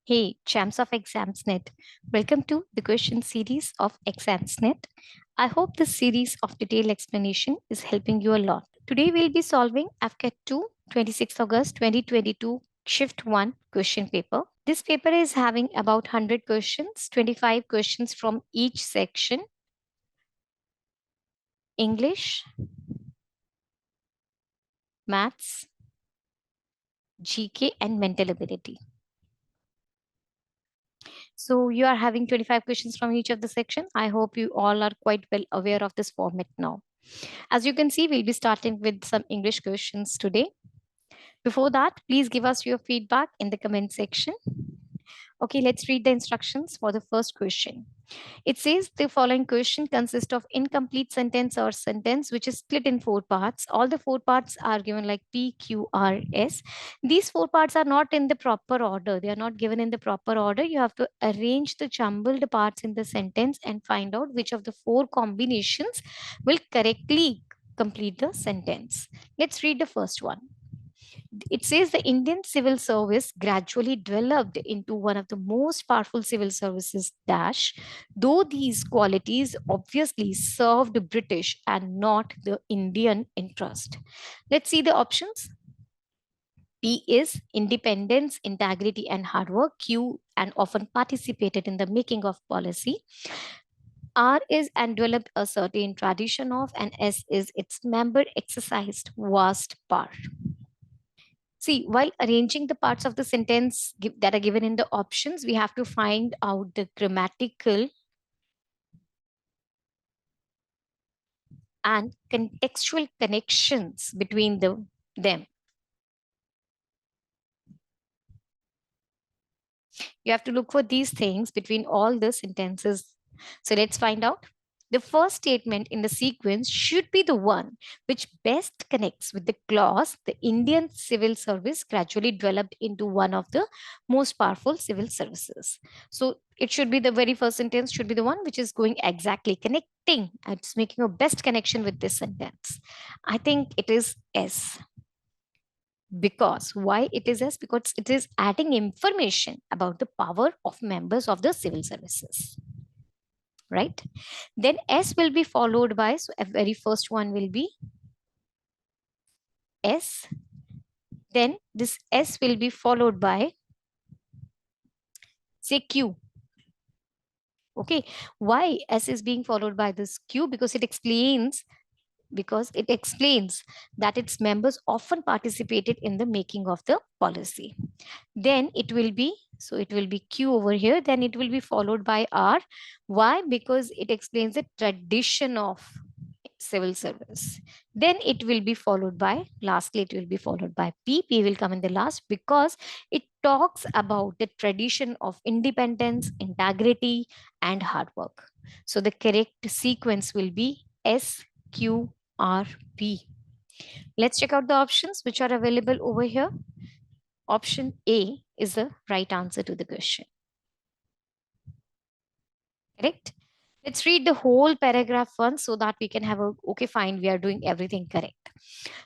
Hey, champs of Examsnet. Welcome to the question series of Examsnet. I hope this series of detailed explanation is helping you a lot. Today we'll be solving AFCAT 2, 26 August 2022, Shift 1 question paper. This paper is having about 100 questions, 25 questions from each section. English, Maths, GK and mental ability. So you are having 25 questions from each of the section. I hope you all are quite well aware of this format now. As you can see, we'll be starting with some English questions today. Before that, please give us your feedback in the comment section. Okay, let's read the instructions for the first question. It says the following question consists of incomplete sentence or sentence which is split in 4 parts. All the 4 parts are given like P, Q, R, S. These 4 parts are not in the proper order. They are not given in the proper order. You have to arrange the jumbled parts in the sentence and find out which of the 4 combinations will correctly complete the sentence. Let's read the first one. It says the Indian civil service gradually developed into one of the most powerful civil services dash, though these qualities obviously served British and not the Indian interest. Let's see the options. P is independence, integrity, and hard work. Q and often participated in the making of policy. R is and developed a certain tradition of, and S is its member exercised vast power. See, while arranging the parts of the sentence that are given in the options, we have to find out the grammatical and contextual connections between them. You have to look for these things between all the sentences. So let's find out. The first statement in the sequence should be the one which best connects with the clause, the Indian civil service gradually developed into one of the most powerful civil services. So it should be the very first sentence should be the one which is going exactly connecting. It's making a best connection with this sentence. I think it is S. Because why it is S? Because it is adding information about the power of members of the civil services, right? Then S will be followed by, so a very first one will be S. Then this S will be followed by, say, Q. Okay, why S is being followed by this Q? Because it explains that its members often participated in the making of the policy. Then it will be, so it will be Q over here, then it will be followed by R. Why? Because it explains the tradition of civil service. Then it will be followed by, lastly, it will be followed by P. P will come in the last because it talks about the tradition of independence, integrity, and hard work. So the correct sequence will be S, Q, R, P. Let's check out the options which are available over here. Option A is the right answer to the question. Correct? Let's read the whole paragraph once so that we can have a, okay, fine, we are doing everything correct.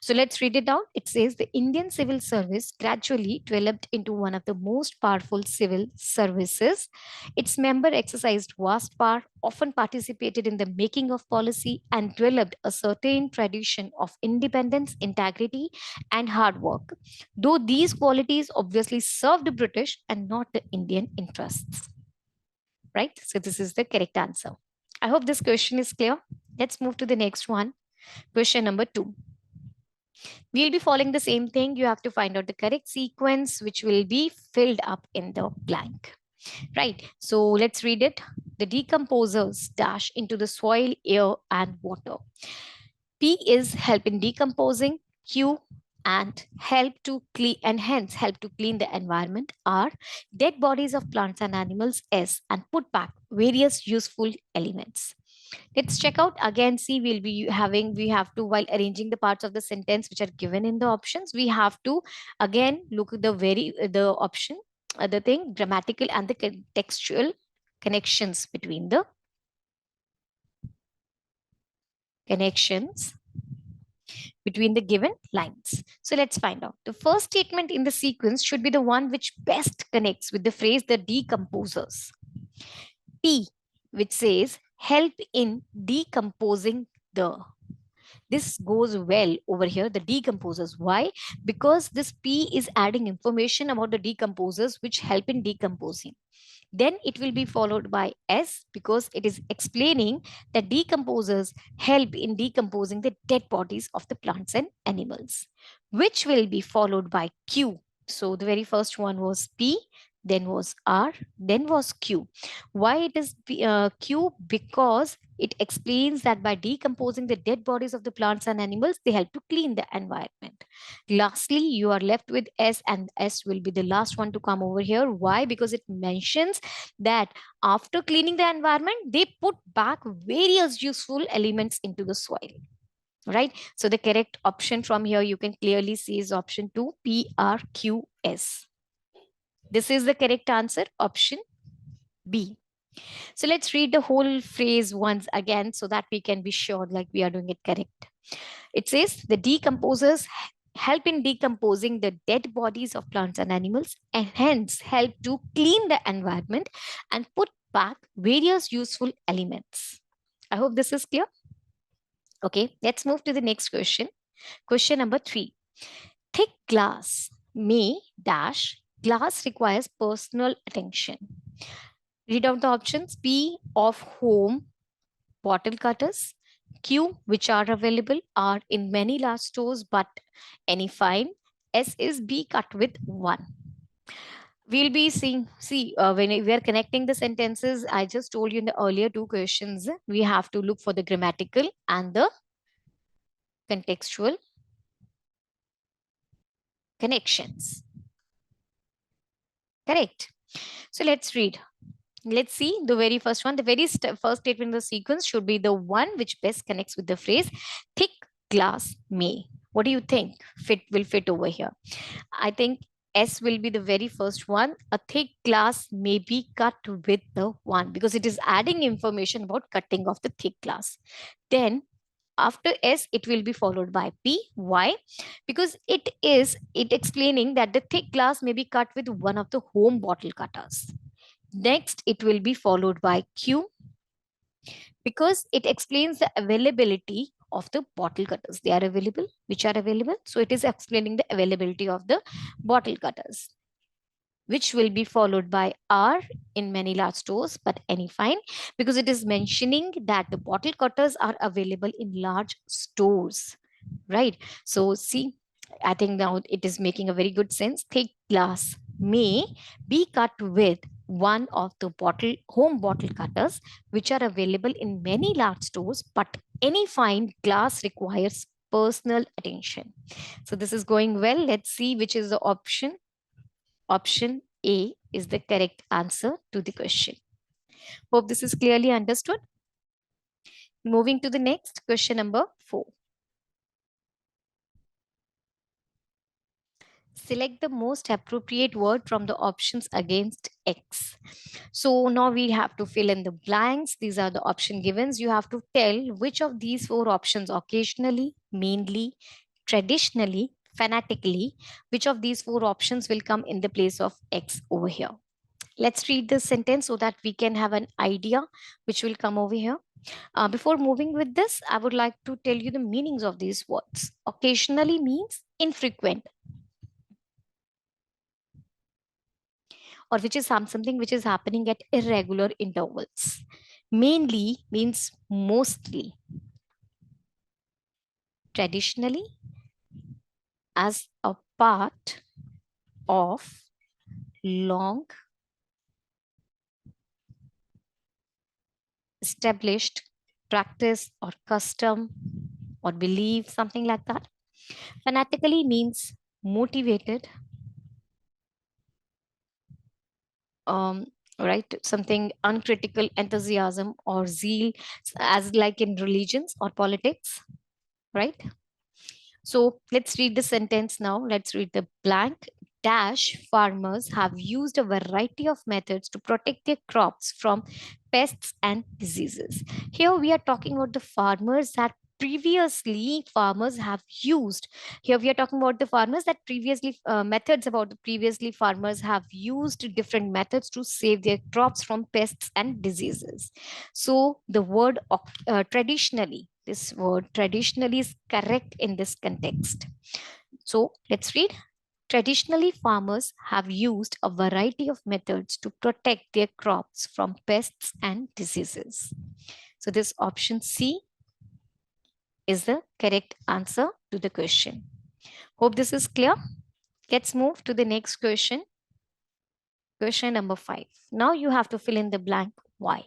So let's read it down. It says the Indian civil service gradually developed into one of the most powerful civil services. Its member exercised vast power, often participated in the making of policy, and developed a certain tradition of independence, integrity, and hard work. Though these qualities obviously served the British and not the Indian interests. Right? So this is the correct answer. I hope this question is clear. Let's move to the next one. Question number 2. We'll be following the same thing. You have to find out the correct sequence, which will be filled up in the blank. Right. So let's read it. The decomposers dash into the soil, air, and water. P is help in decomposing. Q and help to clean and hence help to clean the environment. R dead bodies of plants and animals. S and put back various useful elements. Let's check out again. See, we have to, while arranging the parts of the sentence which are given in the options, we have to again look at the option, the thing, grammatical and the contextual connections between the between the given lines. So let's find out. The first statement in the sequence should be the one which best connects with the phrase the decomposers. P, which says help in decomposing the. This goes well over here, the decomposers. Why? Because this P is adding information about the decomposers which help in decomposing. Then it will be followed by S because it is explaining that decomposers help in decomposing the dead bodies of the plants and animals, which will be followed by Q. So the very first one was P, then was R, then was Q. Why it is Q? Because it explains that by decomposing the dead bodies of the plants and animals, they help to clean the environment. Lastly, you are left with S, and S will be the last one to come over here. Why? Because it mentions that after cleaning the environment, they put back various useful elements into the soil. Right? So the correct option from here you can clearly see is option 2, PRQS. This is the correct answer, option B. So let's read the whole phrase once again so that we can be sure like we are doing it correct. It says the decomposers help in decomposing the dead bodies of plants and animals and hence help to clean the environment and put back various useful elements. I hope this is clear. Okay, let's move to the next question. Question number 3. Thick glass may dash glass requires personal attention. Read out the options. P, of home bottle cutters. Q, which are available, are in many large stores, but any fine. S is B, cut with 1. We'll be seeing, when we are connecting the sentences, I just told you in the earlier two questions, we have to look for the grammatical and the contextual connections. Correct. So let's read. Let's see the very first one. The very first statement in the sequence should be the one which best connects with the phrase thick glass may. What do you think will fit over here? I think S will be the very first one. A thick glass may be cut with the 1 because it is adding information about cutting of the thick glass. Then after S, it will be followed by P. Why? Because it explaining that the thick glass may be cut with one of the home bottle cutters. Next, it will be followed by Q because it explains the availability of the bottle cutters. They are available, which are available. So it is explaining the availability of the bottle cutters, which will be followed by R, in many large stores, but any fine, because it is mentioning that the bottle cutters are available in large stores, right? So see, I think now it is making a very good sense. Thick glass may be cut with one of the home bottle cutters, which are available in many large stores, but any fine glass requires personal attention. So this is going well. Let's see which is the option. Option A is the correct answer to the question. Hope this is clearly understood. Moving to the next question number 4. Select the most appropriate word from the options against X. So now we have to fill in the blanks. These are the option givens. You have to tell which of these 4 options: occasionally, mainly, traditionally, fanatically, which of these 4 options will come in the place of X over here. Let's read this sentence so that we can have an idea which will come over here. Before moving with this, I would like to tell you the meanings of these words. Occasionally means infrequent, or which is something which is happening at irregular intervals. Mainly means mostly. Traditionally, as a part of long established practice or custom or belief, something like that. Fanatically means motivated, right? Something uncritical enthusiasm or zeal, as like in religions or politics, right? So let's read the sentence now. Let's read the blank. Dash farmers have used a variety of methods to protect their crops from pests and diseases. Here we are talking about the farmers that previously farmers have used. Here we are talking about the farmers that previously methods about the previously farmers have used different methods to save their crops from pests and diseases. So the word traditionally, this word traditionally is correct in this context. So let's read. Traditionally, farmers have used a variety of methods to protect their crops from pests and diseases. So this option C is the correct answer to the question. Hope this is clear. Let's move to the next question. Question number 5. Now you have to fill in the blank why.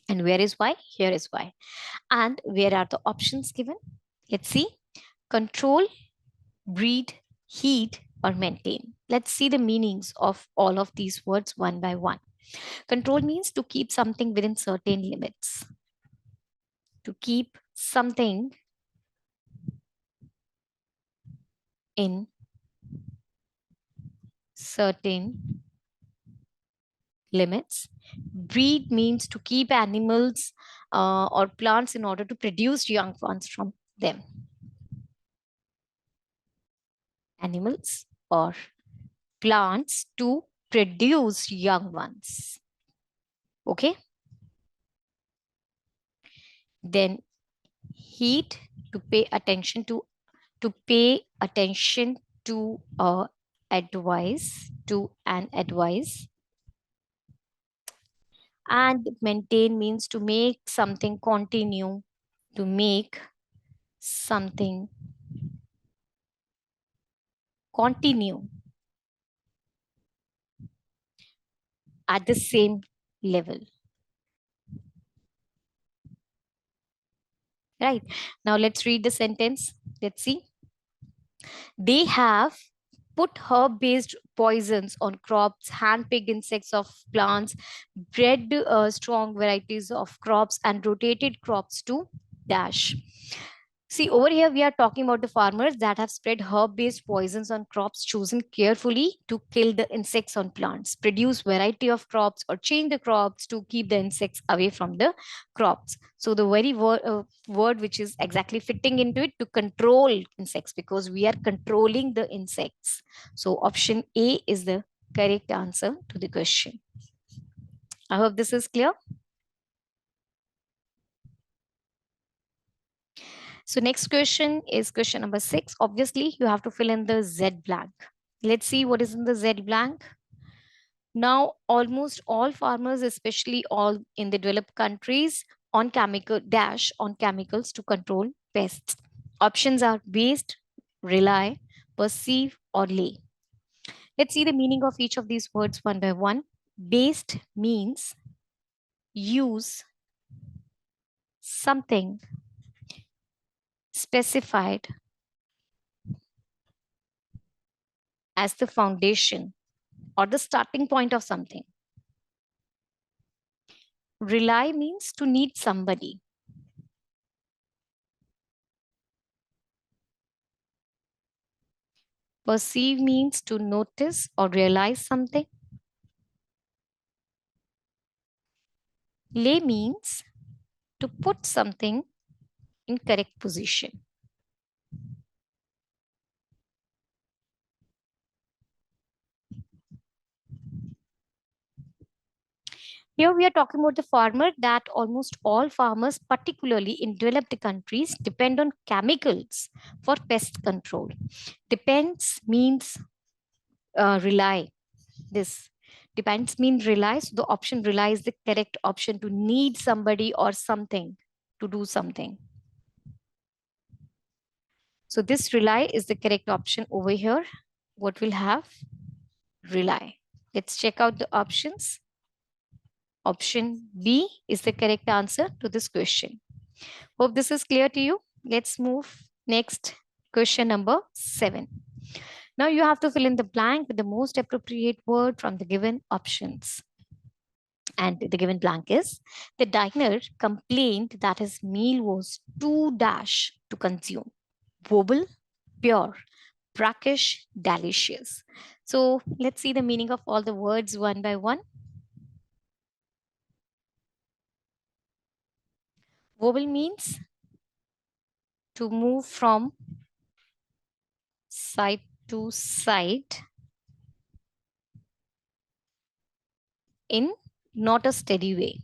And where is why? Here is why. And where are the options given? Let's see. Control, breed, heat, or maintain. Let's see the meanings of all of these words one by one. Control means to keep something within certain limits. To keep something in certain limits. Breed means to keep animals or plants in order to produce young ones from them. Animals or plants to produce young ones. Okay. Then heat, to pay attention to advice, to an advice. And maintain means to make something continue, to make something continue at the same level. Right. Now let's read the sentence. Let's see. They have put herb-based poisons on crops, hand-picked insects of plants, bred strong varieties of crops, and rotated crops to dash. See, over here, we are talking about the farmers that have spread herb-based poisons on crops chosen carefully to kill the insects on plants, produce variety of crops, or change the crops to keep the insects away from the crops. So the very word which is exactly fitting into it, to control insects, because we are controlling the insects. So option A is the correct answer to the question. I hope this is clear. So next question is question number 6. Obviously, you have to fill in the Z blank. Let's see what is in the Z blank. Now, almost all farmers, especially all in the developed countries, on chemicals to control pests. Options are based, rely, perceive, or lay. Let's see the meaning of each of these words one by one. Based means use something specified as the foundation or the starting point of something. Rely means to need somebody. Perceive means to notice or realize something. Lay means to put something in correct position. Here we are talking about the farmer that almost all farmers, particularly in developed countries, depend on chemicals for pest control. Depends means rely. This depends means rely. So the option rely is the correct option, to need somebody or something to do something. So this rely is the correct option over here. What we'll have? Rely. Let's check out the options. Option B is the correct answer to this question. Hope this is clear to you. Let's move next question number 7. Now you have to fill in the blank with the most appropriate word from the given options. And the given blank is: the diner complained that his meal was too dash to consume. Wobble, pure, brackish, delicious. So let's see the meaning of all the words one by one. Wobble means to move from side to side in not a steady way.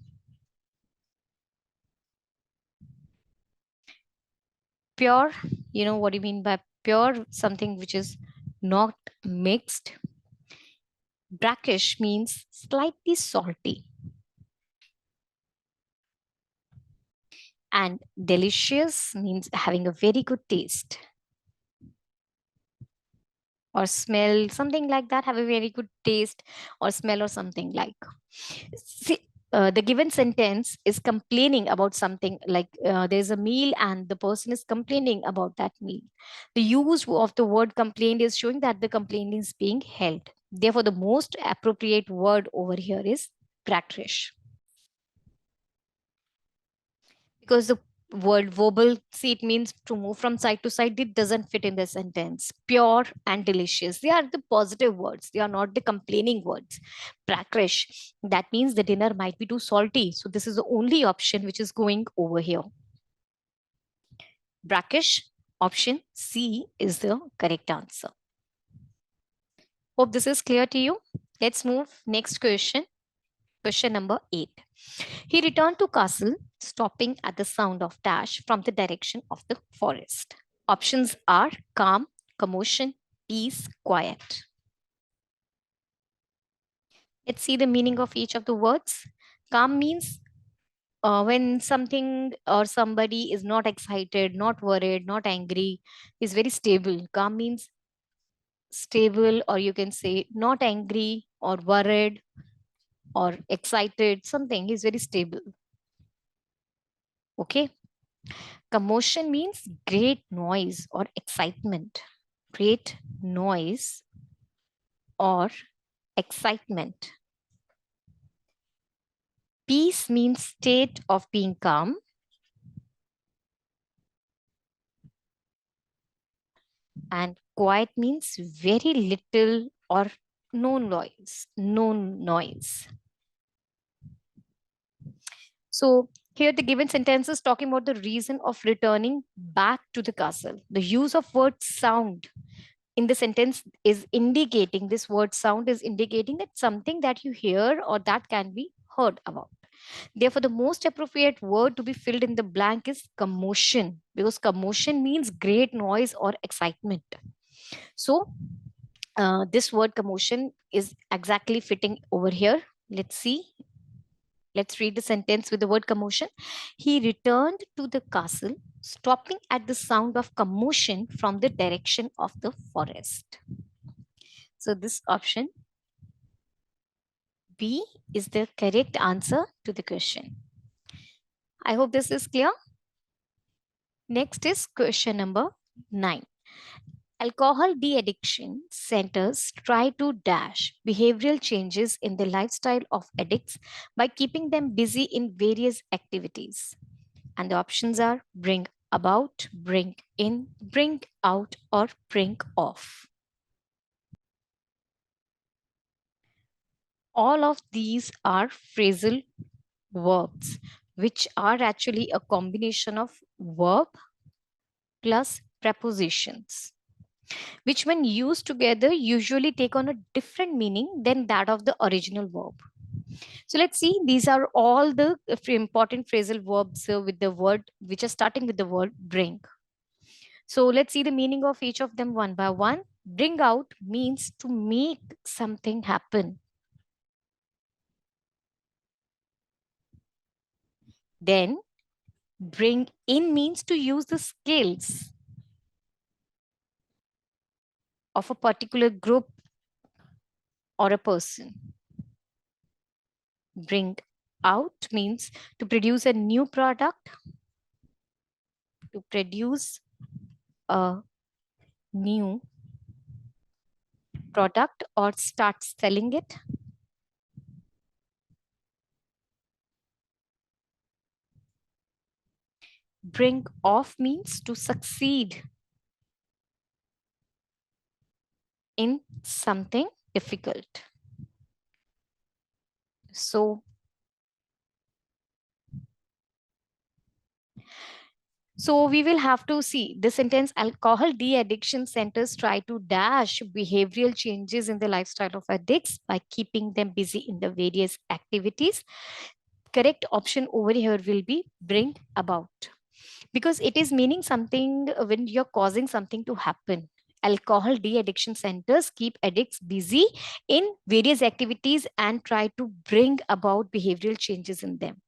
Pure, you know what do you mean by pure? Something which is not mixed. Brackish means slightly salty. And delicious means having a very good taste or smell, something like that, have a very good taste or smell or something like. See, the given sentence is complaining about something like there's a meal and the person is complaining about that meal. The use of the word complaint is showing that the complaint is being held. Therefore, the most appropriate word over here is practice. Because the word verbal, see, it means to move from side to side, it doesn't fit in the sentence. Pure and delicious, they are the positive words, they are not the complaining words. Prakrish, that means the dinner might be too salty, so this is the only option which is going over here. Brackish, option C is the correct answer. Hope this is clear to you. Let's move next question. Question number 8. He returned to castle, stopping at the sound of dash from the direction of the forest. Options are calm, commotion, peace, quiet. Let's see the meaning of each of the words. Calm means when something or somebody is not excited, not worried, not angry, is very stable. Calm means stable, or you can say not angry or worried or excited, something is very stable. Okay. Commotion means great noise or excitement. Great noise or excitement. Peace means state of being calm. And quiet means very little or no noise. No noise. So here the given sentence is talking about the reason of returning back to the castle. The use of word sound in the sentence is indicating, this word sound is indicating that something that you hear or that can be heard about. Therefore, the most appropriate word to be filled in the blank is commotion, because commotion means great noise or excitement. So, this word commotion is exactly fitting over here. Let's see. Let's read the sentence with the word commotion. He returned to the castle, stopping at the sound of commotion from the direction of the forest. So, this option B is the correct answer to the question. I hope this is clear. Next is question number 9. Alcohol de-addiction centers try to dash behavioral changes in the lifestyle of addicts by keeping them busy in various activities. And the options are bring about, bring in, bring out, or bring off. All of these are phrasal verbs, which are actually a combination of verb plus prepositions, which when used together usually take on a different meaning than that of the original verb. So let's see, these are all the important phrasal verbs with the word which are starting with the word bring. So let's see the meaning of each of them one by one. Bring out means to make something happen. Then bring in means to use the skills of a particular group or a person. Bring out means to produce a new product, to produce a new product or start selling it. Bring off means to succeed in something difficult. So So we will have to see the sentence: alcohol de-addiction centers try to dash behavioral changes in the lifestyle of addicts by keeping them busy in the various activities. Correct option over here will be bring about, because it is meaning something when you're causing something to happen. Alcohol de-addiction centers keep addicts busy in various activities and try to bring about behavioral changes in them.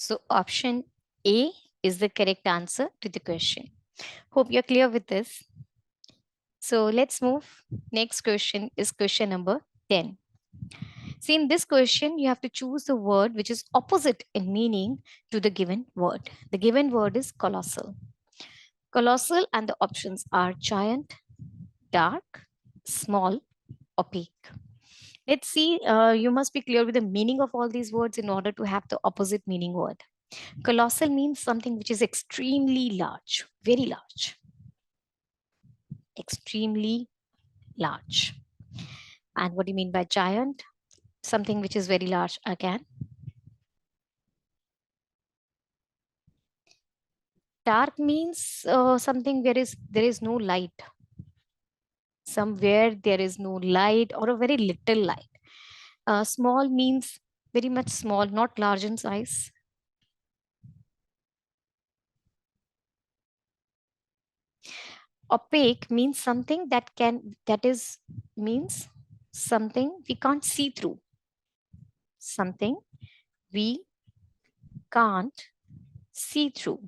So option A is the correct answer to the question. Hope you're clear with this. So let's move. Next question is question number 10. See, in this question, you have to choose the word which is opposite in meaning to the given word. The given word is colossal. Colossal, and the options are giant, dark, small, opaque. Let's see, you must be clear with the meaning of all these words in order to have the opposite meaning word. Colossal means something which is extremely large, very large, extremely large. And what do you mean by giant? Something which is very large again. Dark means something where there is no light. Somewhere there is no light or a very little light. Small means very much small, not large in size. Opaque means something that is means something we can't see through. Something we can't see through,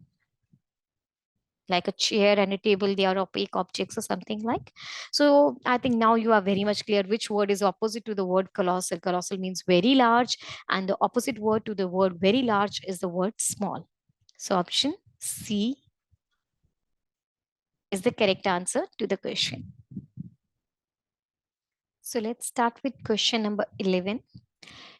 like a chair and a table, they are opaque objects or something like. So I think now you are very much clear which word is opposite to the word colossal. Colossal means very large, and the opposite word to the word very large is the word small. So option C is the correct answer to the question. So let's start with question number 11.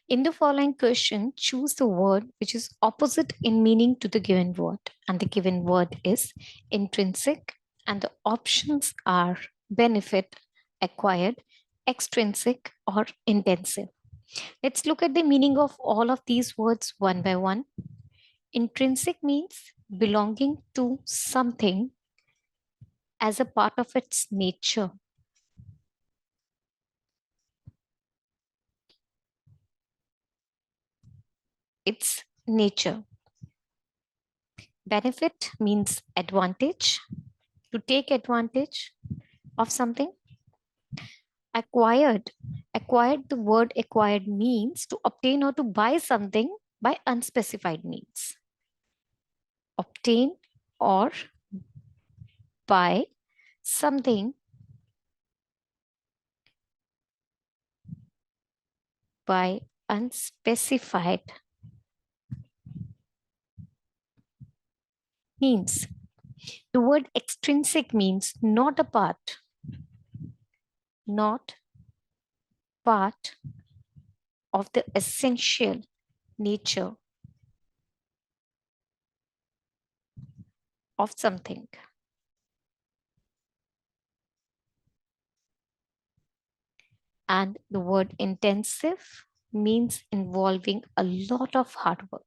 In the following question, choose the word which is opposite in meaning to the given word. And the given word is intrinsic. And the options are benefit, acquired, extrinsic, or intensive. Let's look at the meaning of all of these words one by one. Intrinsic means belonging to something as a part of its nature. Its nature. Benefit means advantage, to take advantage of something. Acquired. Acquired, the word acquired means to obtain or to buy something by unspecified means. Obtain or buy something by unspecified means. The word extrinsic means not a part, not part of the essential nature of something. And the word intensive means involving a lot of hard work.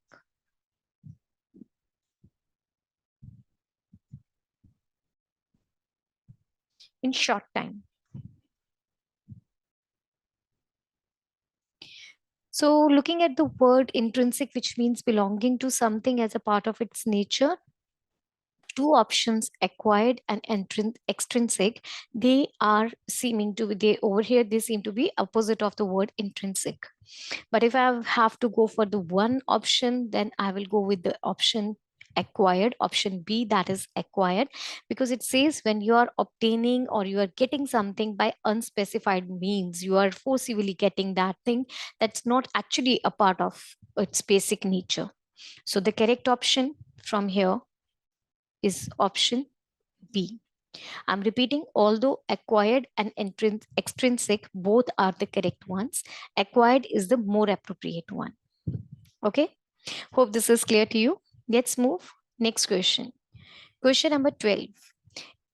In short time. So looking at the word intrinsic, which means belonging to something as a part of its nature, two options, acquired and extrinsic, they are seeming to be, they over here, they seem to be opposite of the word intrinsic. But if I have to go for the one option, then I will go with the option acquired, option B, that is acquired, because it says when you are obtaining or you are getting something by unspecified means, you are forcibly getting that thing that's not actually a part of its basic nature. So the correct option from here is option B. I'm repeating, although acquired and extrinsic both are the correct ones, acquired is the more appropriate one. Okay, hope this is clear to you. Let's move next question. Question number 12.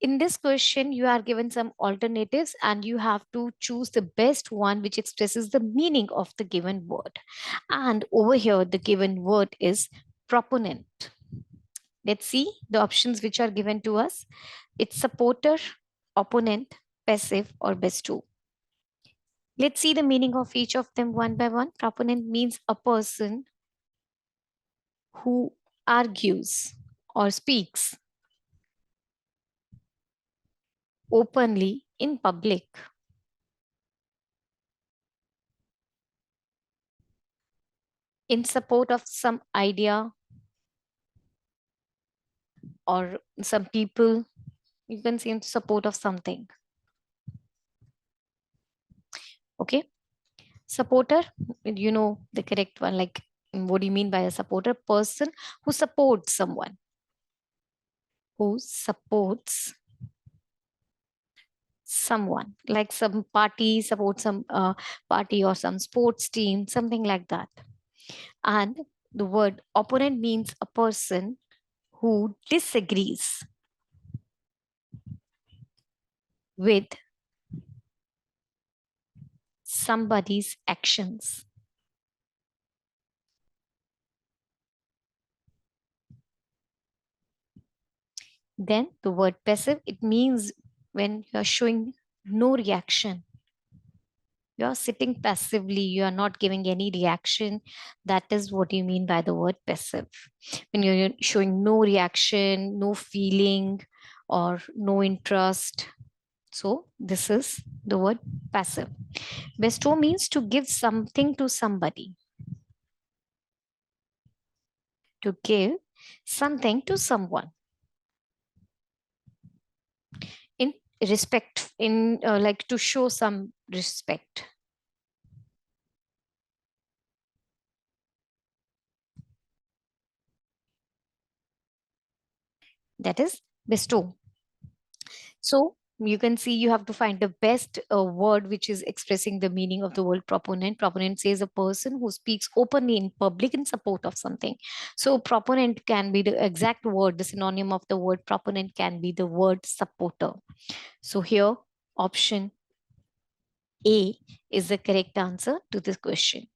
In this question, you are given some alternatives and you have to choose the best one which expresses the meaning of the given word. And over here, the given word is proponent. Let's see the options which are given to us. It's supporter, opponent, passive, or bestow. Let's see the meaning of each of them one by one. Proponent means a person who argues or speaks openly in public in support of some idea or some people. You can say in support of something. Okay. Supporter, you know the correct one. Like, what do you mean by a supporter? Person who supports someone, who supports someone, like some party supports some party or some sports team, something like that. And the word opponent means a person who disagrees with somebody's actions. Then the word passive, it means when you are showing no reaction. You are sitting passively, you are not giving any reaction. That is what you mean by the word passive. When you're showing no reaction, no feeling, or no interest. So, this is the word passive. Bestow means to give something to somebody, to give something to someone in respect, in like to show some respect. That is bestow. So you can see you have to find the best word which is expressing the meaning of the word proponent. Proponent says a person who speaks openly in public in support of something. So proponent can be the exact word, the synonym of the word proponent can be the word supporter. So here option A is the correct answer to this question.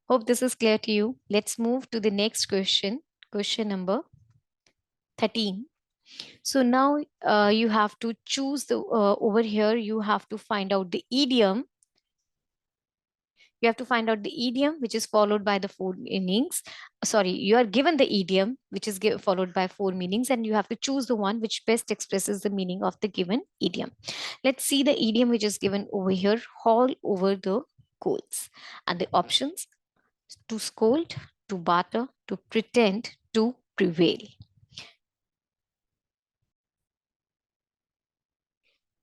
Hope this is clear to you. Let's move to the next question, question number 13. So now you have to choose the over here, you have to find out the idiom. You have to find out the idiom which is followed by the four meanings. Sorry, you are given the idiom which is followed by four meanings, and you have to choose the one which best expresses the meaning of the given idiom. Let's see the idiom which is given over here, haul over the coals. And the options: to scold, to barter, to pretend, to prevail.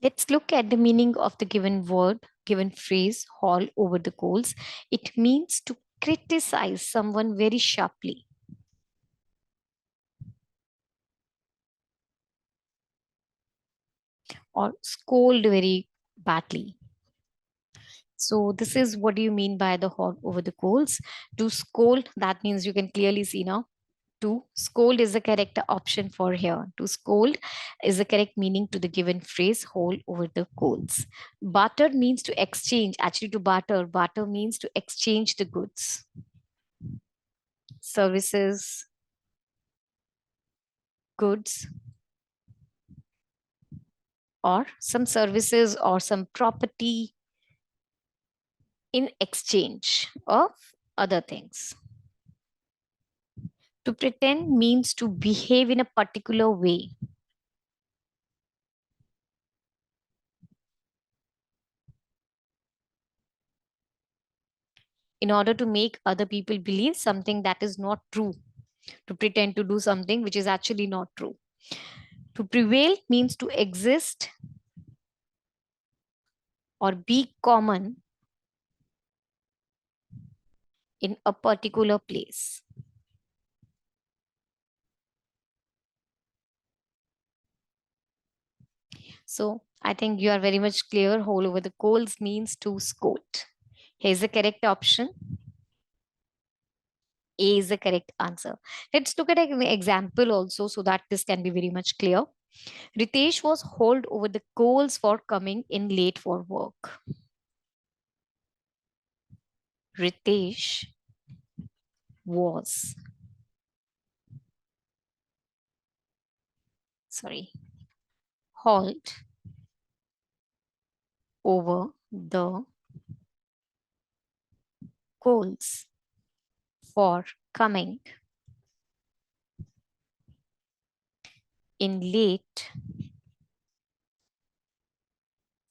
Let's look at the meaning of the given word, given phrase, haul over the coals. It means to criticize someone very sharply or scold very badly. So this is what do you mean by the haul over the coals. To scold, that means you can clearly see now. To scold is the correct option for here. To scold is the correct meaning to the given phrase, haul over the coals. Barter means to exchange. Actually, to barter, barter means to exchange the goods, services, goods, or some services or some property in exchange of other things. To pretend means to behave in a particular way. In order to make other people believe something that is not true, to pretend to do something which is actually not true. To prevail means to exist or be common in a particular place. So I think you are very much clear. Hole over the coals means to scold. Here's the correct option. A is the correct answer. Let's look at an example also so that this can be very much clear. Ritesh was hauled over the coals for coming in late for work. Ritesh was, sorry, hauled over the coals for coming in late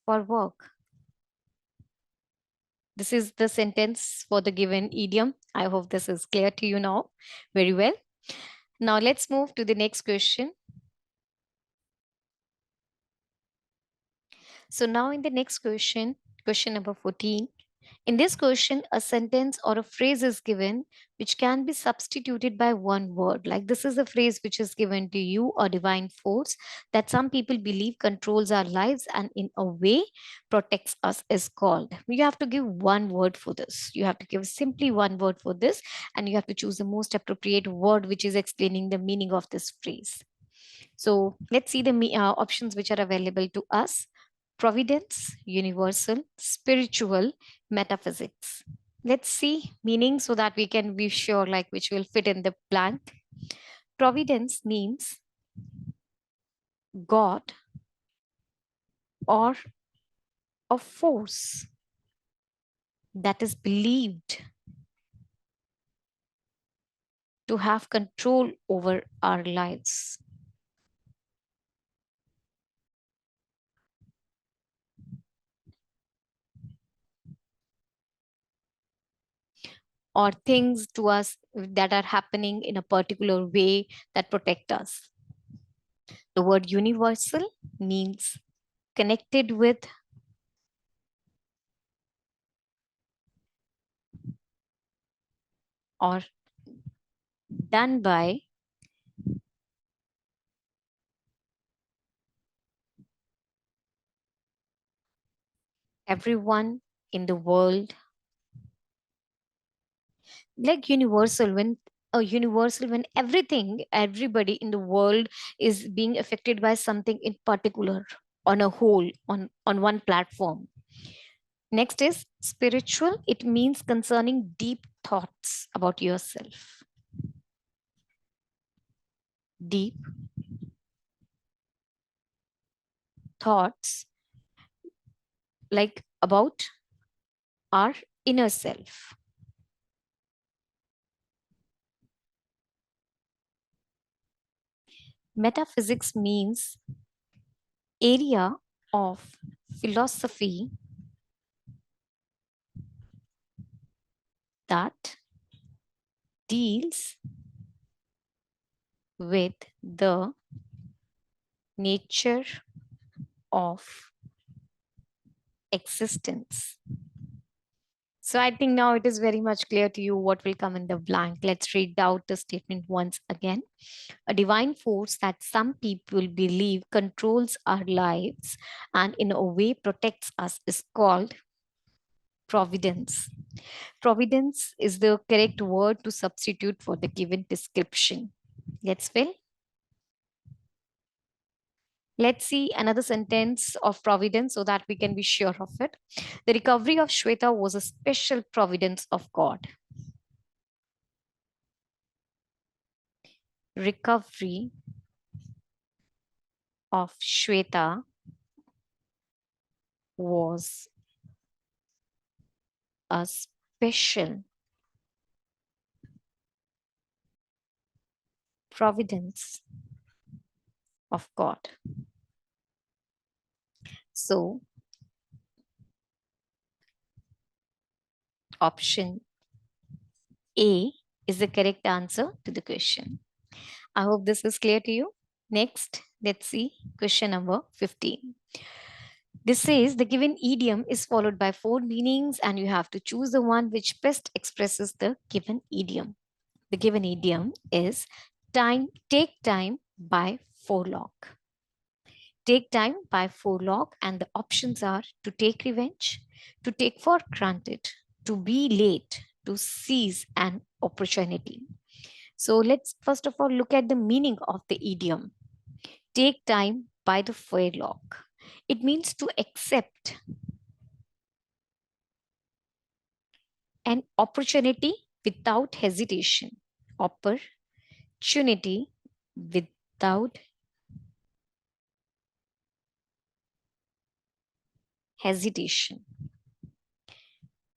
for work. This is the sentence for the given idiom. I hope this is clear to you now. Very well. Now let's move to the next question. So now in the next question, question number 14. In this question, a sentence or a phrase is given which can be substituted by one word. Like this is a phrase which is given to you, a divine force that some people believe controls our lives and in a way protects us is called. You have to give one word for this. You have to give simply one word for this, and you have to choose the most appropriate word which is explaining the meaning of this phrase. So let's see the options which are available to us: providence, universal, spiritual, metaphysics. Let's see meaning so that we can be sure like which will fit in the blank. Providence means God or a force that is believed to have control over our lives. Or things to us that are happening in a particular way that protect us. The word universal means connected with or done by everyone in the world. Like universal when everybody in the world is being affected by something in particular, on a whole, on one platform. Next is spiritual. It means concerning deep thoughts about yourself. Deep thoughts like about our inner self. Metaphysics means area of philosophy that deals with the nature of existence. So I think now it is very much clear to you what will come in the blank. Let's read out the statement once again. A divine force that some people believe controls our lives and in a way protects us is called providence. Providence is the correct word to substitute for the given description. Let's fill. Let's see another sentence of providence so that we can be sure of it. The recovery of Shweta was a special providence of God. Recovery of Shweta was a special providence of God. So, option A is the correct answer to the question. I hope this is clear to you. Next, let's see question number 15. This says the given idiom is followed by four meanings and you have to choose the one which best expresses the given idiom. The given idiom is take time by forelock. Take time by forelock, and the options are to take revenge, to take for granted, to be late, to seize an opportunity. So let's first of all look at the meaning of the idiom. Take time by the furlock. It means to accept an opportunity without hesitation. Opportunity without hesitation.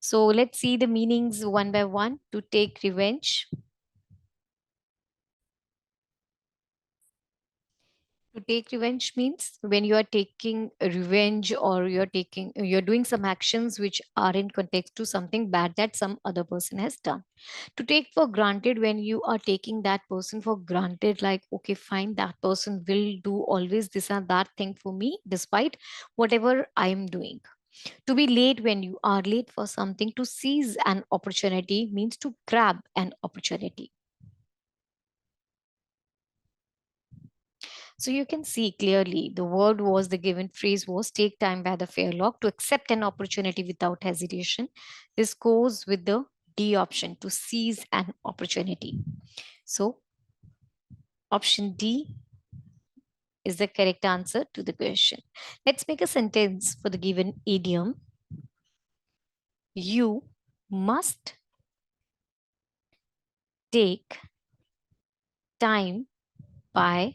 So let's see the meanings one by one. To take revenge. To take revenge means when you are taking revenge, or you're doing some actions which are in context to something bad that some other person has done. To take for granted, when you are taking that person for granted, like, okay, fine, that person will do always this and that thing for me despite whatever I am doing. To be late, when you are late for something. To seize an opportunity means to grab an opportunity. So you can see clearly the word was, the given phrase was, take time by the fairlock, to accept an opportunity without hesitation. This goes with the D option, to seize an opportunity. So option D is the correct answer to the question. Let's make a sentence for the given idiom. You must take time by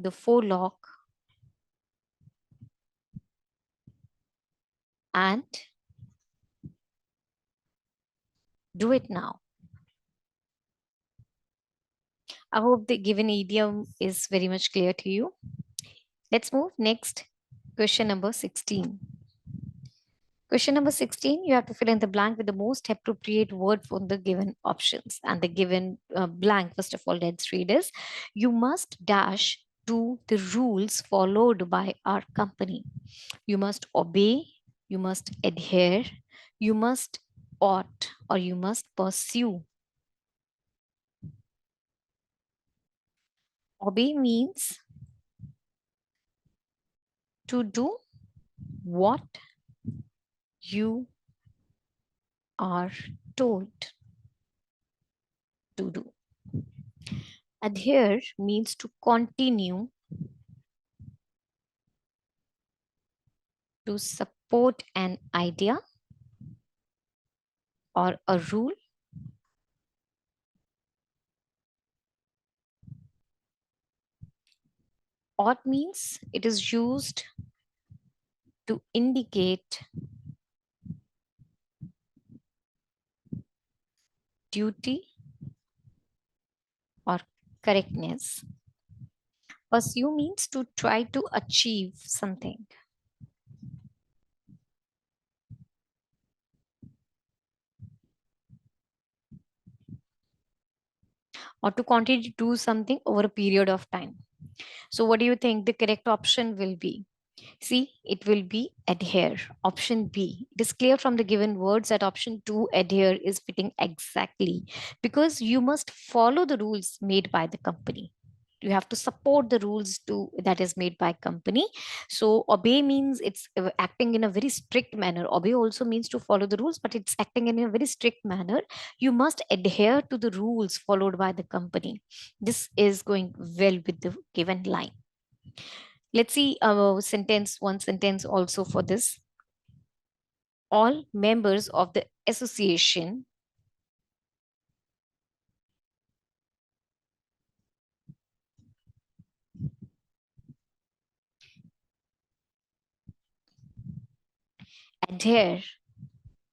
the forelock and do it now. I hope the given idiom is very much clear to you. Let's move next. Question number 16. Question number 16, you have to fill in the blank with the most appropriate word from the given options. And the given blank, first of all, let's read is, you must dash to the rules followed by our company. You must obey, you must adhere, you must ought, or you must pursue. Obey means to do what you are told to do. Adhere means to continue, to support an idea or a rule. Ought means it is used to indicate duty or correctness. Pursue means to try to achieve something. Or to continue to do something over a period of time. So what do you think the correct option will be? See, it will be adhere. Option B. It is clear from the given words that option 2, adhere, is fitting exactly, because you must follow the rules made by the company. You have to support the rules to that is made by company. So obey means it's acting in a very strict manner. Obey also means to follow the rules, but it's acting in a very strict manner. You must adhere to the rules followed by the company. This is going well with the given line. Let's see one sentence also for this. All members of the association adhere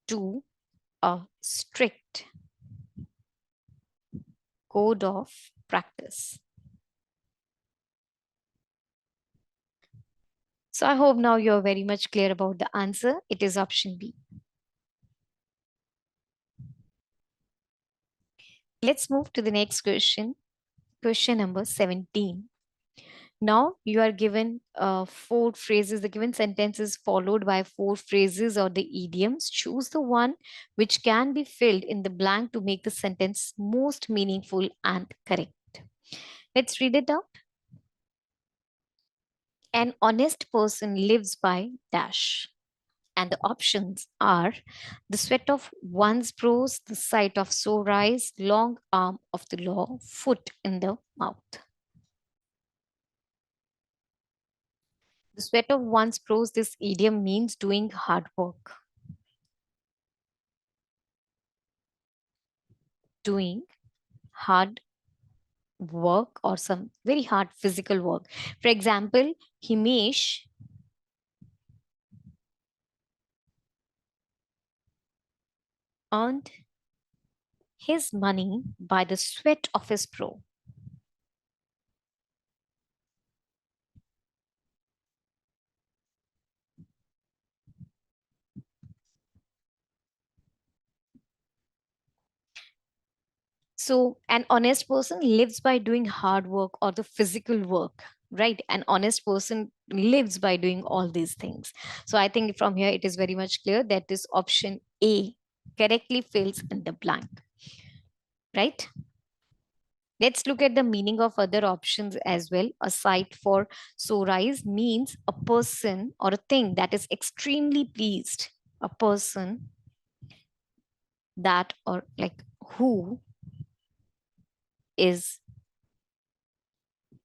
to a strict code of practice. So I hope now you're very much clear about the answer. It is option B. Let's move to the next question. Question number 17. Now you are given four phrases. The given sentence is followed by four phrases or the idioms. Choose the one which can be filled in the blank to make the sentence most meaningful and correct. Let's read it out. An honest person lives by dash. And the options are the sweat of one's brows, the sight of sore eyes, long arm of the law, foot in the mouth. The sweat of one's brows, this idiom means doing hard work. Doing hard work or some very hard physical work. For example, Himesh earned his money by the sweat of his brow. So, an honest person lives by doing hard work or the physical work, right? An honest person lives by doing all these things. So, I think from here it is very much clear that this option A correctly fills in the blank, right? Let's look at the meaning of other options as well. A sight for sore eyes means a person or a thing that is extremely pleased. A person that or like who is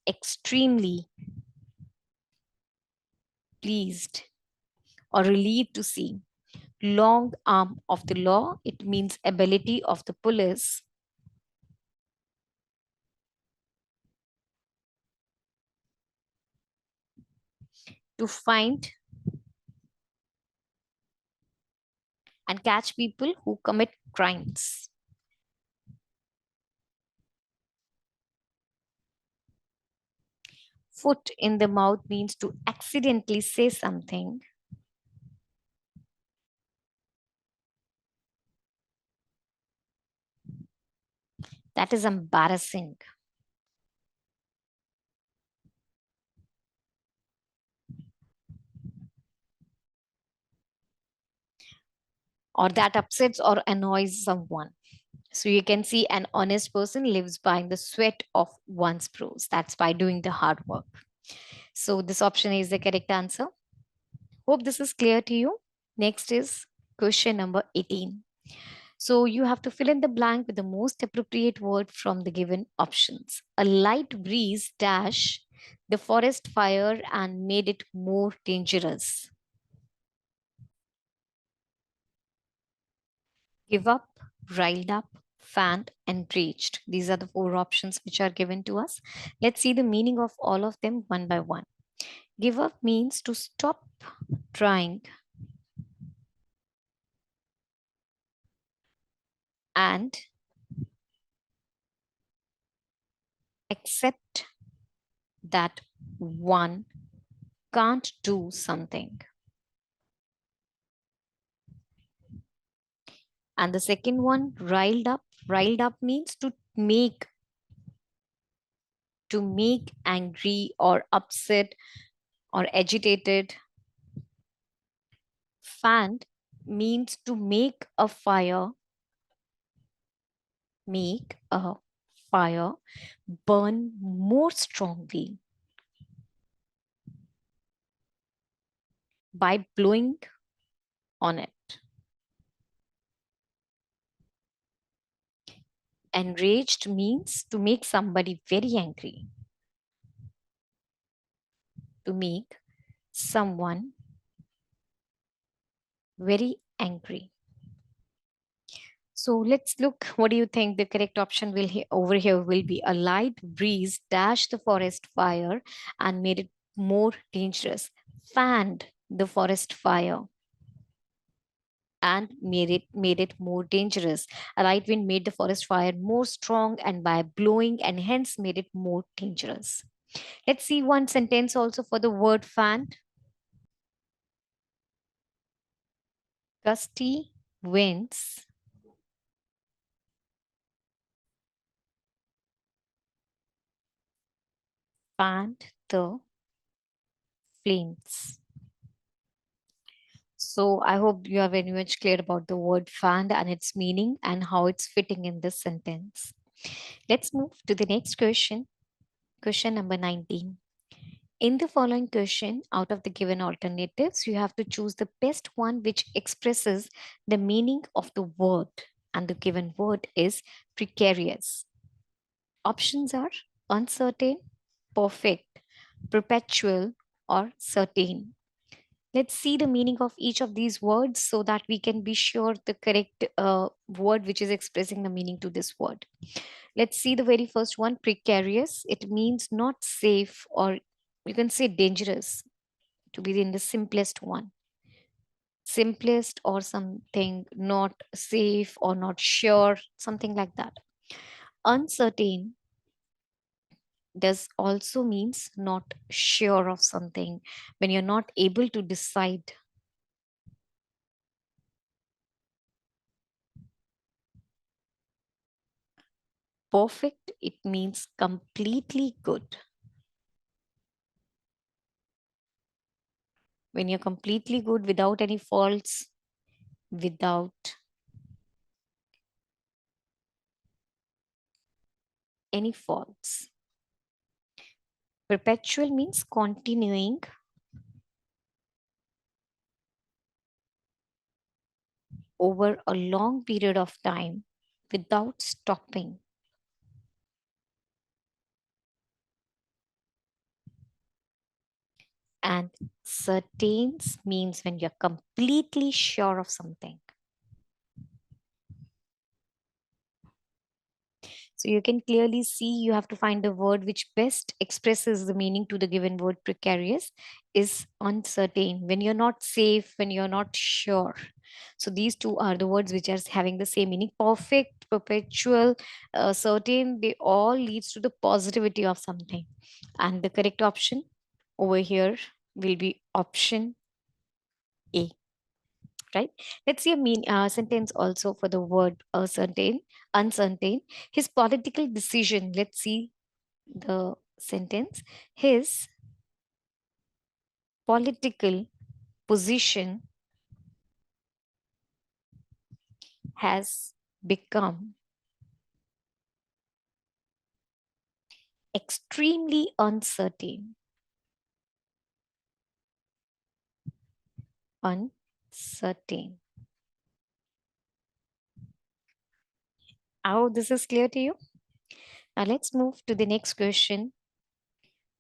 extremely pleased or relieved to see. Long arm of the law, it means ability of the police to find and catch people who commit crimes. Foot in the mouth means to accidentally say something that is embarrassing. Or that upsets or annoys someone. So you can see an honest person lives by the sweat of one's brows. That's by doing the hard work. So this option is the correct answer. Hope this is clear to you. Next is question number 18. So you have to fill in the blank with the most appropriate word from the given options. A light breeze dash the forest fire and made it more dangerous. Give up, riled up, fanned, enraged. These are the four options which are given to us. Let's see the meaning of all of them one by one. Give up means to stop trying and accept that one can't do something. And the second one, riled up. Riled up means to make angry or upset or agitated. Fanned means to make a fire burn more strongly by blowing on it. Enraged means to make somebody very angry, to make someone very angry. So let's look. What do you think the correct option over here will be? A light breeze dashed the forest fire and made it more dangerous. Fanned the forest fire and made it more dangerous. A light wind made the forest fire more strong and by blowing and hence made it more dangerous. Let's see one sentence also for the word fanned. Gusty winds fanned the flames. So I hope you are very much clear about the word fanned and its meaning and how it's fitting in this sentence. Let's move to the next question. Question number 19. In the following question, out of the given alternatives, you have to choose the best one which expresses the meaning of the word. And the given word is precarious. Options are uncertain, perfect, perpetual, or certain. Let's see the meaning of each of these words so that we can be sure the correct word which is expressing the meaning to this word. Let's see the very first one, precarious. It means not safe, or you can say dangerous, to be in the simplest one. Simplest or something not safe or not sure, something like that. Uncertain does also means not sure of something, when you're not able to decide. Perfect, it means completely good. When you're completely good without any faults, without any faults. Perpetual means continuing over a long period of time without stopping. And certains means when you're completely sure of something. So you can clearly see you have to find the word which best expresses the meaning to the given word. Precarious is uncertain, when you're not safe, when you're not sure. So these two are the words which are having the same meaning. Perfect, perpetual, certain, they all leads to the positivity of something. And the correct option over here will be option A, right? Let's see a sentence also for the word uncertain. His political decision. Let's see the sentence. His political position has become extremely uncertain. Uncertain. How this is clear to you? Now let's move to the next question.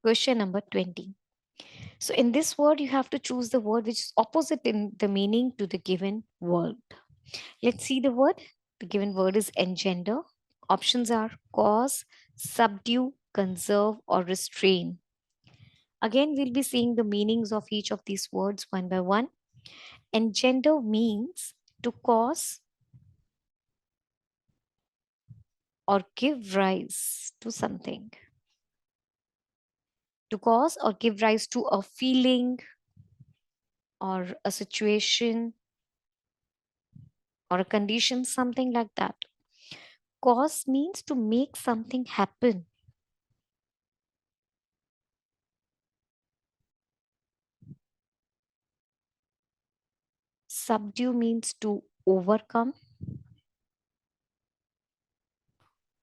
Question number 20. So in this word, you have to choose the word which is opposite in the meaning to the given word. Let's see the word. The given word is engender. Options are cause, subdue, conserve, or restrain. Again, we'll be seeing the meanings of each of these words one by one. Engender means to cause or give rise to something. To cause or give rise to a feeling or a situation or a condition, something like that. Cause means to make something happen. Subdue means to overcome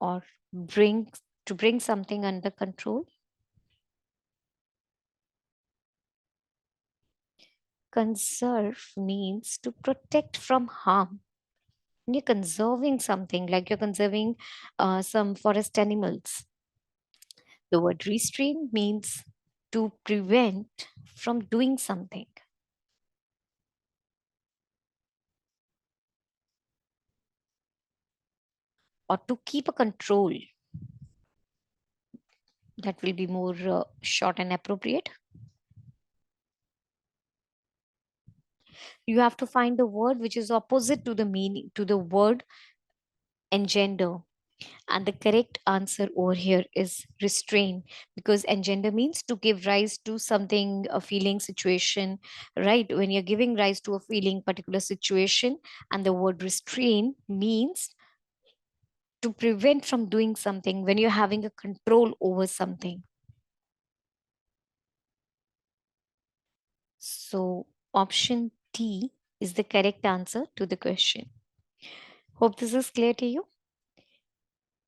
or bring to bring something under control. Conserve means to protect from harm. When you're conserving something, like you're conserving some forest animals. The word restrain means to prevent from doing something or to keep a control. That will be more short and appropriate. You have to find the word which is opposite to the meaning to the word engender. And the correct answer over here is restrain, because engender means to give rise to something, a feeling, situation, right? When you're giving rise to a feeling, particular situation, and the word restrain means to prevent from doing something when you're having a control over something. So option D is the correct answer to the question. Hope this is clear to you.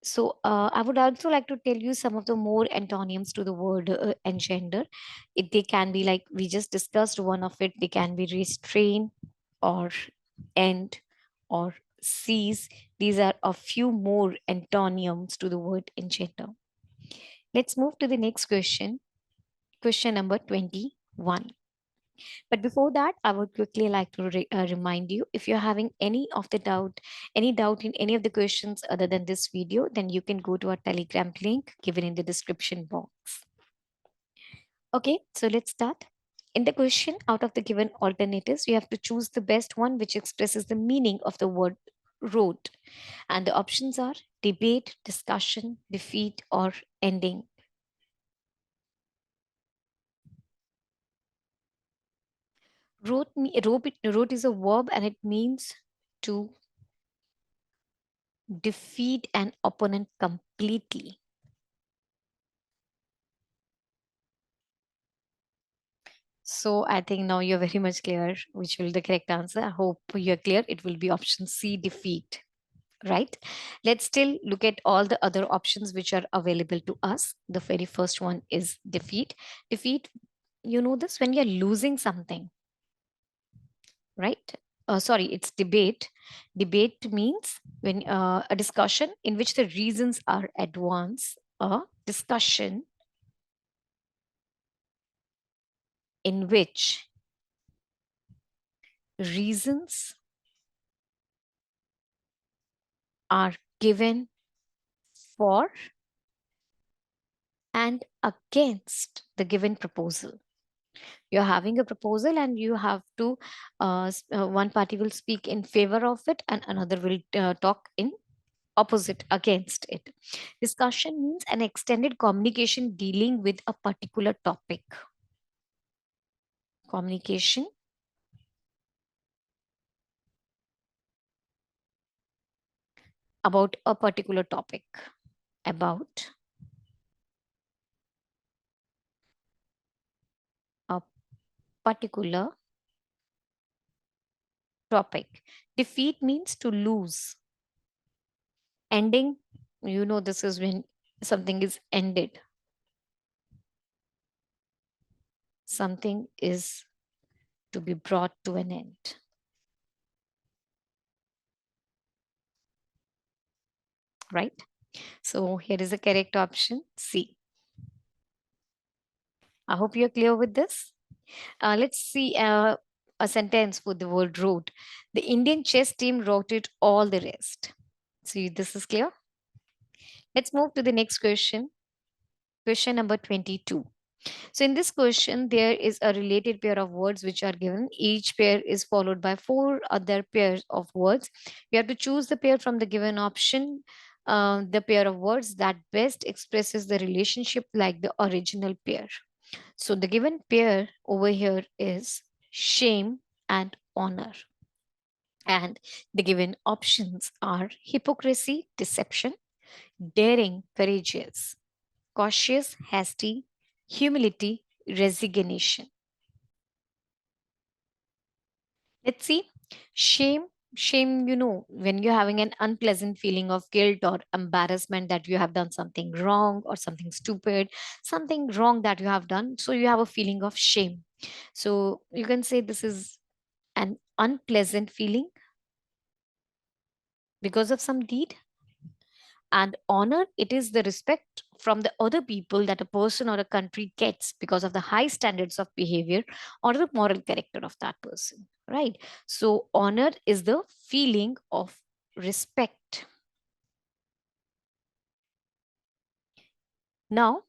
So I would also like to tell you some of the more antonyms to the word engender. They can be like we just discussed one of it. They can be restrain or end or cease. These are a few more antonyms to the word engender. Let's move to the next question. Question number 20. 1. But before that, I would quickly like to remind you, if you're having any doubt in any of the questions other than this video, then you can go to our Telegram link given in the description box. Okay, so let's start. In the question, out of the given alternatives, you have to choose the best one which expresses the meaning of the word wrote. And the options are debate, discussion, defeat, or ending. Wrote is a verb and it means to defeat an opponent completely. So I think now you're very much clear which will be the correct answer. I hope you're clear. It will be option C, defeat. Right? Let's still look at all the other options which are available to us. The very first one is defeat. Defeat, you know this, when you're losing something, right? Sorry, it's debate. Debate means when a discussion in which the reasons are advanced, a discussion in which reasons are given for and against the given proposal. You're having a proposal and you have to, one party will speak in favor of it and another will talk in opposite against it. Discussion means an extended communication dealing with a particular topic. Communication about a particular topic. About a particular topic. Defeat means to lose. Ending, you know, this is when something is ended. Something is to be brought to an end. Right? So here is the correct option C. I hope you're clear with this. Let's see a sentence for the word wrote. The Indian chess team wrote it all the rest. See, this is clear. Let's move to the next question. Question number 22. So in this question, there is a related pair of words which are given. Each pair is followed by four other pairs of words. You have to choose the pair from the given option, the pair of words that best expresses the relationship like the original pair. So the given pair over here is shame and honor. And the given options are hypocrisy, deception, daring, courageous, cautious, hasty, humility, resignation. Let's see. Shame. Shame, you know, when you're having an unpleasant feeling of guilt or embarrassment that you have done something wrong or something stupid, something wrong that you have done. So you have a feeling of shame. So you can say this is an unpleasant feeling because of some deed. And honor, it is the respect from the other people that a person or a country gets because of the high standards of behavior or the moral character of that person, right? So honor is the feeling of respect. Now,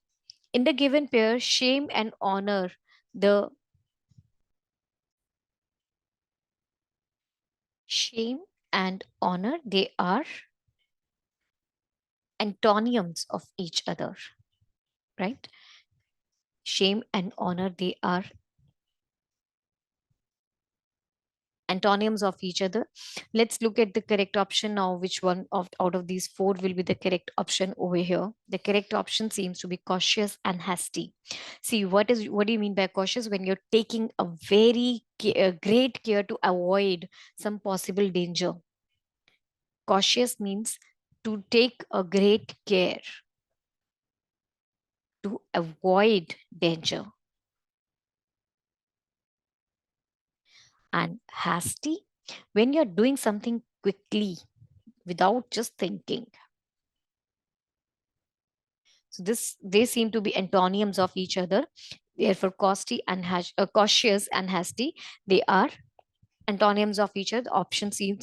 in the given pair, shame and honor, the shame and honor, they are antonyms of each other, right? Shame and honor, they are antonyms of each other. Let's look at the correct option now. Which one of out of these four will be the correct option over here? The correct option seems to be cautious and hasty. See, what do you mean by cautious? When you're taking a great care to avoid some possible danger. Cautious means to take a great care to avoid danger. And hasty, when you're doing something quickly without just thinking. So this they seem to be antonyms of each other. Therefore, cautious and hasty, they are antonyms of each other. Option C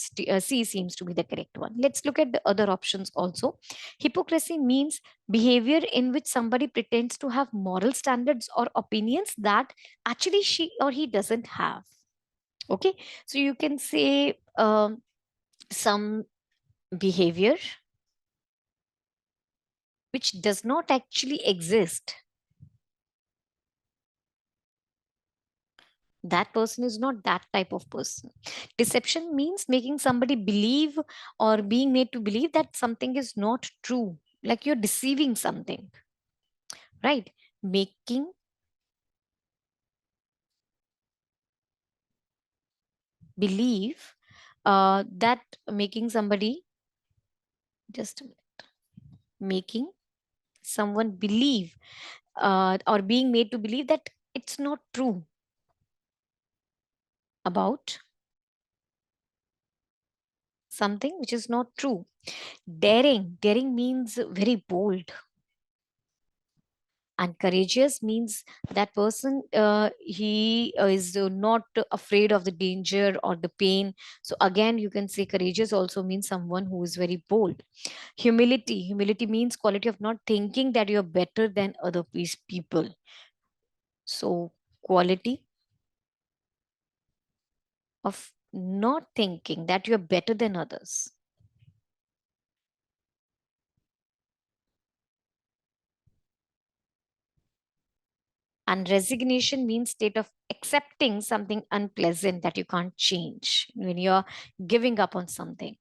seems to be the correct one. Let's look at the other options also. Hypocrisy means behavior in which somebody pretends to have moral standards or opinions that actually she or he doesn't have. Okay, so you can say some behavior which does not actually exist. That person is not that type of person. Deception means making somebody believe or being made to believe that something is not true, like you're deceiving something, right? Making believe that making somebody, just a minute, making someone believe or being made to believe that it's not true about something which is not true. Daring means very bold, and courageous means that person he is not afraid of the danger or the pain. So again, you can say courageous also means someone who is very bold. Humility means quality of not thinking that you're better than other people. So quality of not thinking that you're better than others. And resignation means state of accepting something unpleasant that you can't change when you're giving up on something.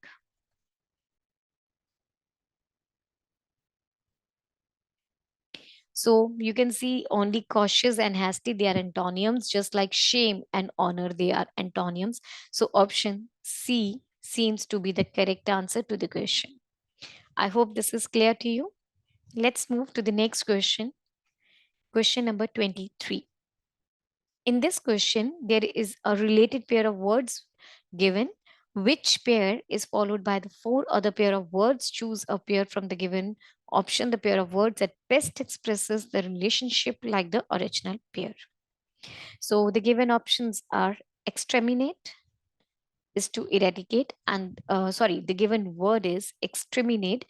So you can see only cautious and hasty, they are antonyms, just like shame and honor, they are antonyms. So option C seems to be the correct answer to the question. I hope this is clear to you. Let's move to the next question, question number 23. In this question, there is a related pair of words given. Which pair is followed by the four other pair of words? Choose a pair from the given option, the pair of words that best expresses the relationship like the original pair. So the given options are exterminate is to eradicate, and the given word is exterminate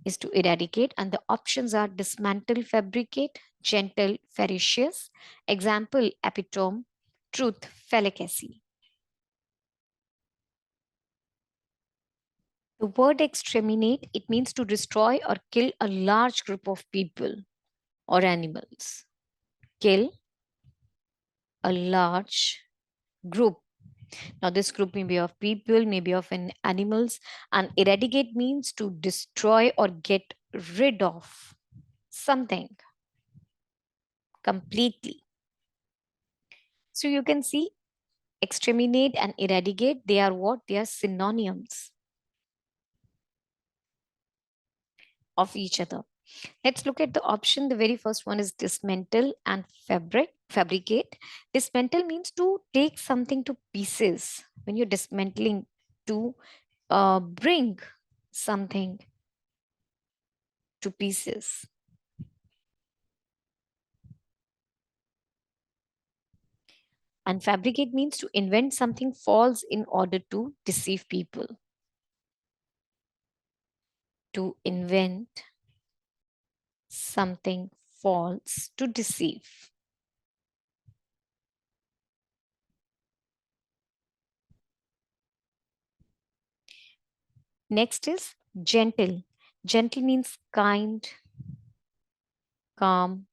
is to eradicate, and the options are dismantle, fabricate, gentle, ferocious. Example, epitome, truth, fallacy. The word exterminate, it means to destroy or kill a large group of people or animals. Kill a large group. Now, this group may be of people, maybe of an animals, and eradicate means to destroy or get rid of something completely. So you can see exterminate and eradicate, they are what? They are synonyms of each other. Let's look at the option. The very first one is dismantle and fabricate. Dismantle means to take something to pieces. When you're dismantling, to bring something to pieces. And fabricate means to invent something false in order to deceive people. To invent something false to deceive. Next is gentle. Gentle means kind, calm,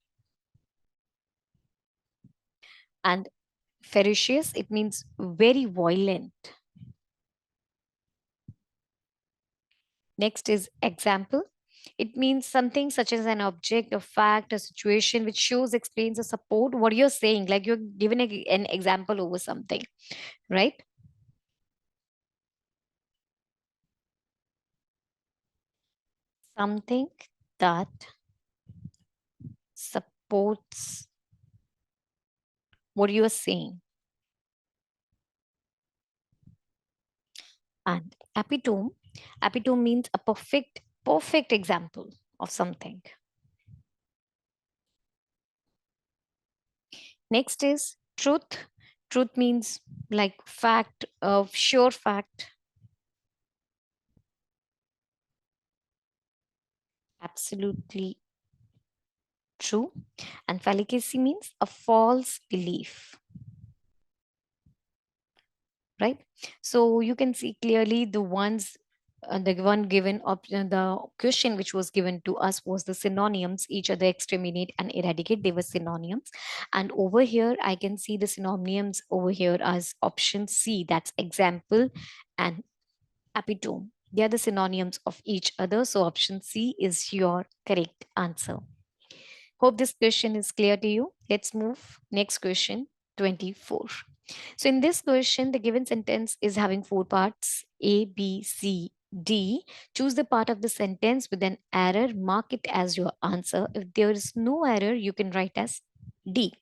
and ferocious, it means very violent. Next is example. It means something such as an object, a fact, a situation which shows, explains, or support what you're saying. Like you're given an example over something, right? Something that supports what you're saying. And epitome means a perfect example of something. Next is truth. Truth means like fact, sure fact. Absolutely true. And fallacy means a false belief, right? So you can see clearly the one given option, the question which was given to us was the synonyms, each other, exterminate and eradicate. They were synonyms. And over here, I can see the synonyms over here as option C, that's example and epitome. They are the synonyms of each other. So option C is your correct answer. Hope this question is clear to you. Let's move next question 24. So in this question, the given sentence is having four parts A, B, C, D. Choose the part of the sentence with an error, mark it as your answer. If there is no error, you can write as D.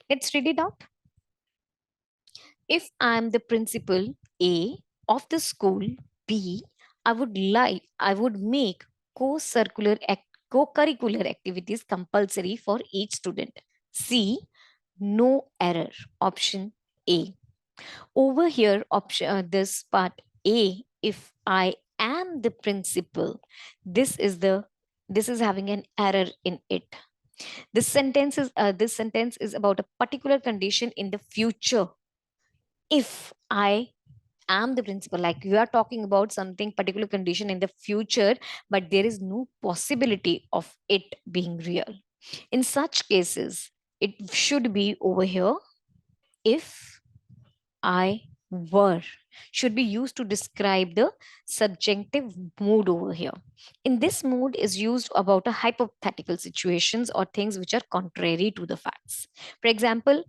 Let's read it out. If I'm the principal A of the school B, I would make co-circular co-curricular activities compulsory for each student. C, no error. Option A. Over here, option this part A, if I am the principal, this is the this is having an error in it. This sentence is about a particular condition in the future. If I am the principal, like you are talking about something particular condition in the future, but there is no possibility of it being real. In such cases, it should be over here. If I were should be used to describe the subjunctive mood over here. In this mood is used about a hypothetical situations or things which are contrary to the facts. For example,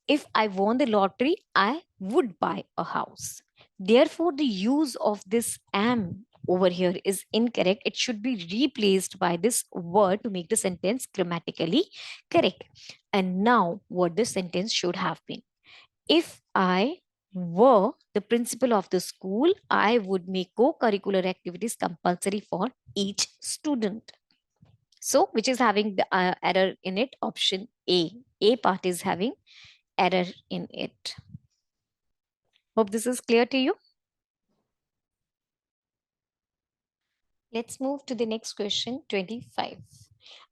if I won the lottery, I would buy a house. Therefore, the use of this am over here is incorrect. It should be replaced by this word to make the sentence grammatically correct. And now, what the sentence should have been. If I were the principal of the school, I would make co-curricular activities compulsory for each student. So, which is having the error in it? Option A. A part is having error in it. Hope this is clear to you. Let's move to the next question, 25.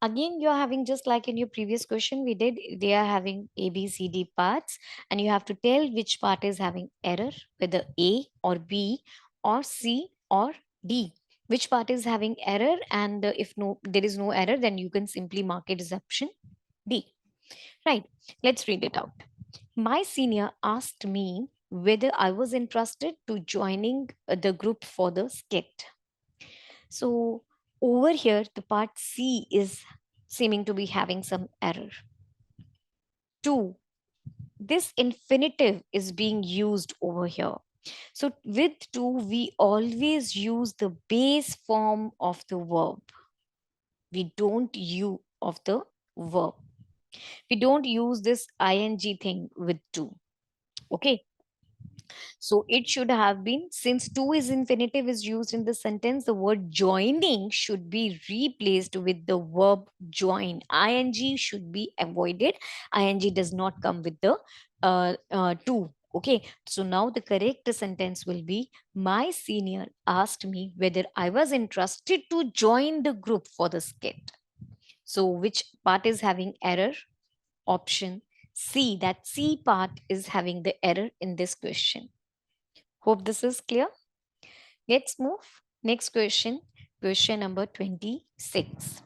Again, you're having just like in your previous question, we did, they are having A, B, C, D parts, and you have to tell which part is having error, whether A or B or C or D. Which part is having error, and if no, there is no error, then you can simply mark it as option D. Right, let's read it out. My senior asked me whether I was interested to joining the group for the skit. So over here, the part C is seeming to be having some error. Two, this infinitive is being used over here. So with two, we always use the base form of the verb. We don't use of the verb. We don't use this ing thing with two. Okay. So it should have been, since to is infinitive is used in the sentence, the word joining should be replaced with the verb join. Ing should be avoided. Ing does not come with the to. Okay, so now the correct sentence will be, my senior asked me whether I was interested to join the group for the skit. So which part is having error? Option C, that C part is having the error in this question. Hope this is clear. Let's move. Next question, question number 26.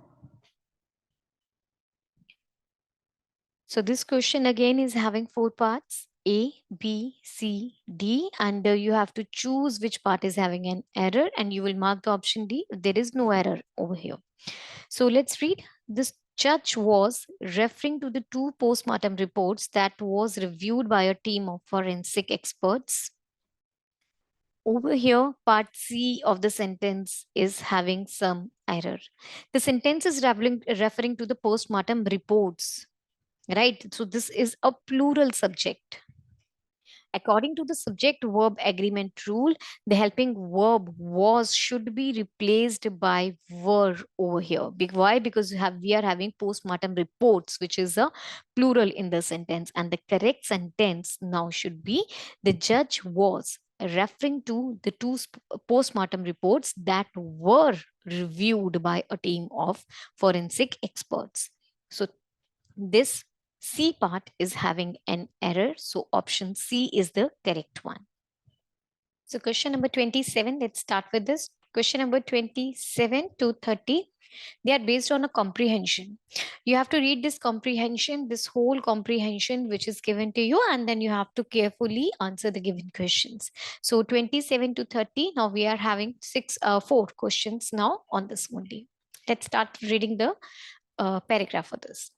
So this question again is having four parts, A, B, C, D, and you have to choose which part is having an error, and you will mark the option D if there is no error over here. So let's read. This judge was referring to the two postmortem reports that was reviewed by a team of forensic experts. Over here, part C of the sentence is having some error. The sentence is referring to the postmortem reports, right? So this is a plural subject. According to the subject verb agreement rule, the helping verb was should be replaced by were over here. Why? Because we are having postmortem reports, which is a plural in the sentence, and the correct sentence now should be the judge was, referring to the two postmortem reports that were reviewed by a team of forensic experts. So this C part is having an error. So option C is the correct one. So question number 27, let's start with this. Question number 27 to 30, they are based on a comprehension. You have to read this comprehension, this whole comprehension which is given to you, and then you have to carefully answer the given questions. So 27 to 30, now we are having four questions now on this only. Let's start reading the paragraph for this.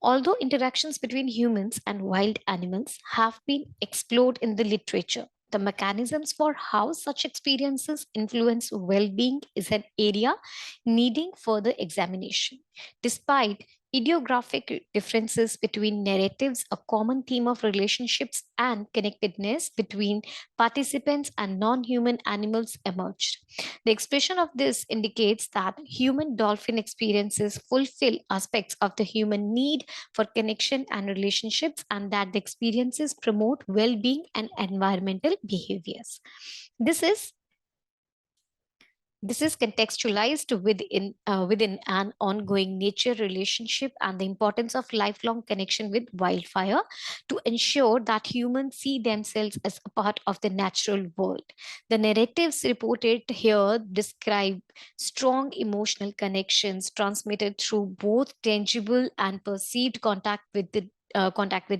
Although interactions between humans and wild animals have been explored in the literature, the mechanisms for how such experiences influence well being is an area needing further examination. Despite ideographic differences between narratives, a common theme of relationships and connectedness between participants and non human animals emerged. The expression of this indicates that human dolphin experiences fulfill aspects of the human need for connection and relationships, and that the experiences promote well being and environmental behaviors. This is this is contextualized within an ongoing nature relationship and the importance of lifelong connection with wildfire to ensure that humans see themselves as a part of the natural world. The narratives reported here describe strong emotional connections transmitted through both tangible and perceived contact with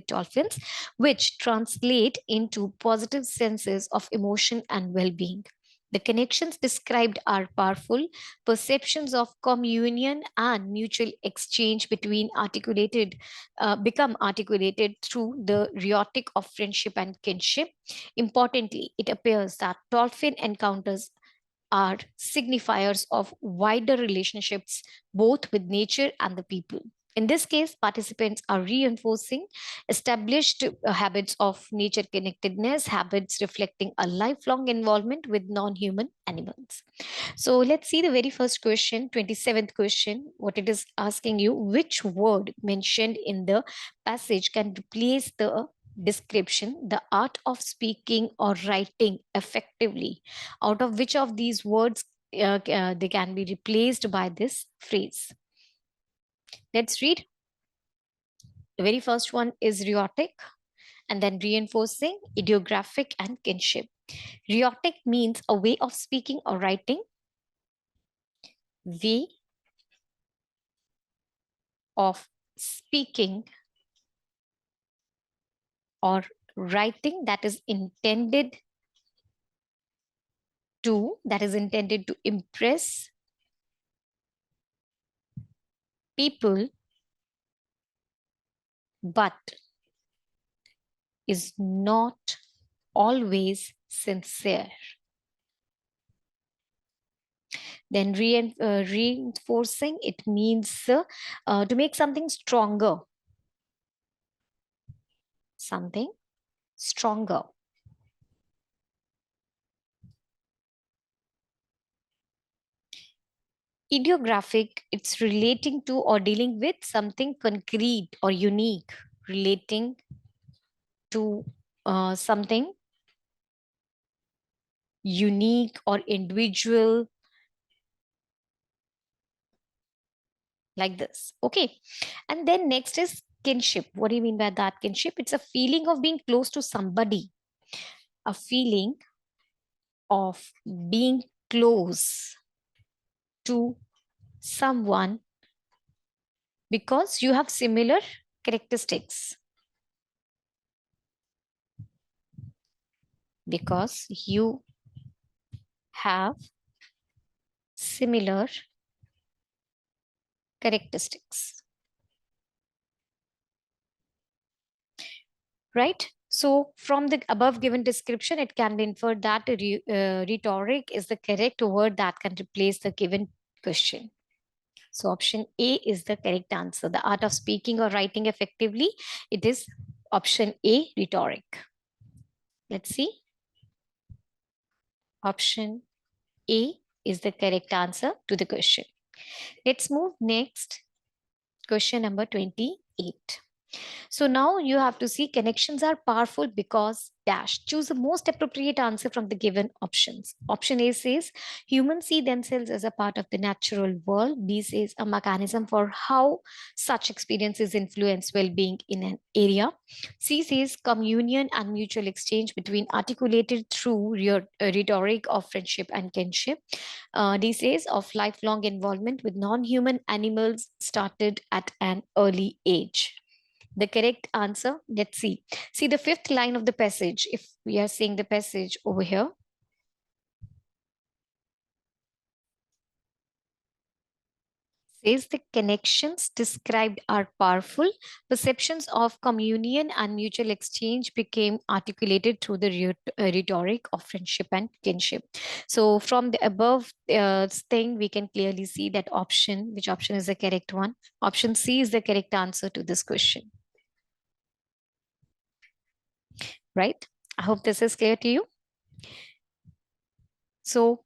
dolphins, which translate into positive senses of emotion and well-being. The connections described are powerful perceptions of communion and mutual exchange become articulated through the rhetoric of friendship and kinship. Importantly, it appears that dolphin encounters are signifiers of wider relationships both with nature and the people. In this case, participants are reinforcing established habits of nature connectedness, habits reflecting a lifelong involvement with non human animals. So let's see the very first question, 27th question. What it is asking you, which word mentioned in the passage can replace the description, the art of speaking or writing effectively? Out of which of these words they can be replaced by this phrase? Let's read. The very first one is rhetoric, and then reinforcing, ideographic, and kinship. Rhetoric means a way of speaking or writing, way of speaking or writing that is intended to impress people, but is not always sincere. Then reinforcing, it means to make something stronger. Something stronger. Ideographic, it's relating to or dealing with something concrete or unique, relating to something unique or individual, like this. Okay. And then next is kinship. What do you mean by that? Kinship, it's a feeling of being close to somebody, a feeling of being close to someone because you have similar characteristics. Because you have similar characteristics. Right? So from the above given description, it can be inferred that rhetoric is the correct word that can replace the given question. So option A is the correct answer. The art of speaking or writing effectively, it is option A, rhetoric. Let's see. Option A is the correct answer to the question. Let's move next. Question number 28. So now you have to see connections are powerful because dash. Choose the most appropriate answer from the given options. Option A says humans see themselves as a part of the natural world. B says a mechanism for how such experiences influence well-being in an area. C says communion and mutual exchange between articulated through rhetoric of friendship and kinship. D says of lifelong involvement with non-human animals started at an early age. The correct answer, let's see. See the fifth line of the passage. If we are seeing the passage over here, says the connections described are powerful. Perceptions of communion and mutual exchange became articulated through the rhetoric of friendship and kinship. So from the above thing, we can clearly see that option, which option is the correct one? Option C is the correct answer to this question, right? I hope this is clear to you. So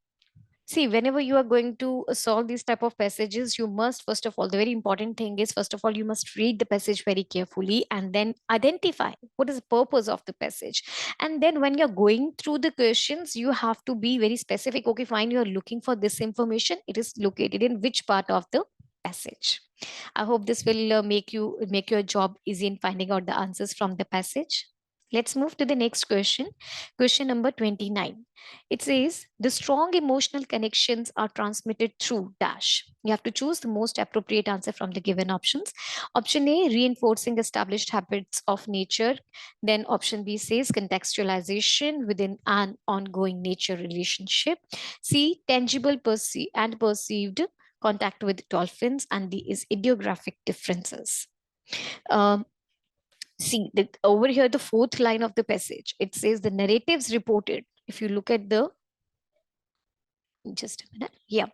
see, whenever you are going to solve these type of passages, you must, first of all, the very important thing is, first of all, you must read the passage very carefully and then identify what is the purpose of the passage. And then when you're going through the questions, you have to be very specific. Okay, fine, you're looking for this information. It is located in which part of the passage. I hope this will make your job easy in finding out the answers from the passage. Let's move to the next question. Question number 29. It says the strong emotional connections are transmitted through dash. You have to choose the most appropriate answer from the given options. Option A, reinforcing established habits of nature. Then option B says contextualization within an ongoing nature relationship. C, tangible and perceived contact with dolphins. And D is idiographic differences. Um, See, over here, the fourth line of the passage, it says the narratives reported. If you look at the, just a minute, yeah.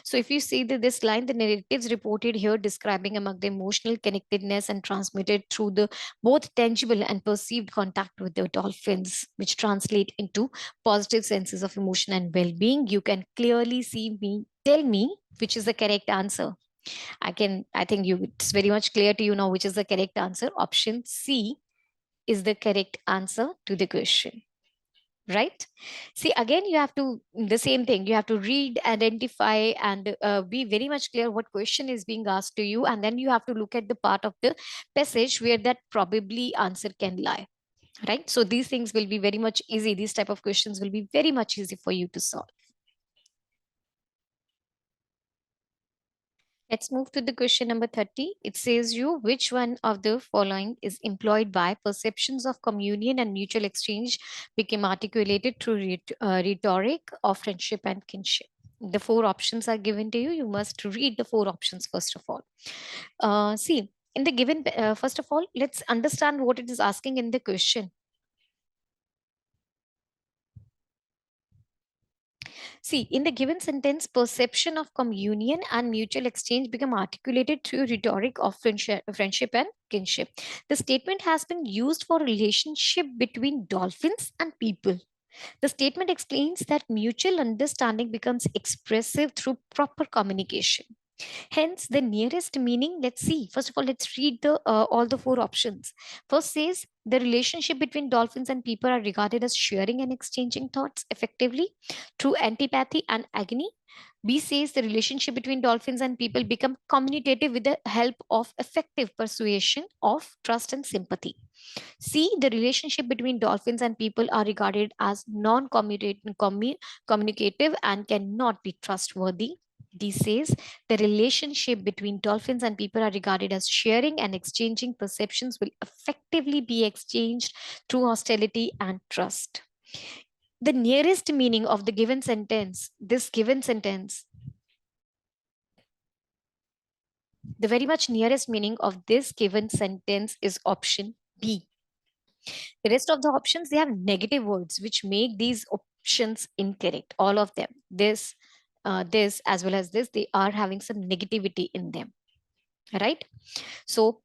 So if you see this line, the narratives reported here describing among the emotional connectedness and transmitted through the both tangible and perceived contact with the dolphins, which translate into positive senses of emotion and well-being. You can clearly see me, tell me which is the correct answer. I think it's very much clear to you now which is the correct answer. Option C is the correct answer to the question, right? See, again, you have to, the same thing, you have to read, identify, and be very much clear what question is being asked to you. And then you have to look at the part of the passage where that probably answer can lie, right? So these things will be very much easy. These type of questions will be very much easy for you to solve. Let's move to the question number 30. It says you, which one of the following is employed by perceptions of communion and mutual exchange became articulated through rhetoric of friendship and kinship? The four options are given to you. You must read the four options first of all. See, in the given, first of all, let's understand what it is asking in the question. See, in the given sentence, perception of communion and mutual exchange become articulated through rhetoric of friendship and kinship. The statement has been used for relationship between dolphins and people. The statement explains that mutual understanding becomes expressive through proper communication. Hence, the nearest meaning, let's see. First of all, let's read the all the four options. First says the relationship between dolphins and people are regarded as sharing and exchanging thoughts effectively through antipathy and agony. B says the relationship between dolphins and people become communicative with the help of effective persuasion of trust and sympathy. C, the relationship between dolphins and people are regarded as non-communicative and cannot be trustworthy. D says the relationship between dolphins and people are regarded as sharing and exchanging perceptions will effectively be exchanged through hostility and trust. The nearest meaning of the given sentence, this given sentence, the very much nearest meaning of this given sentence is option B. The rest of the options, they have negative words, which make these options incorrect. All of them, this as well as this, they are having some negativity in them, right? So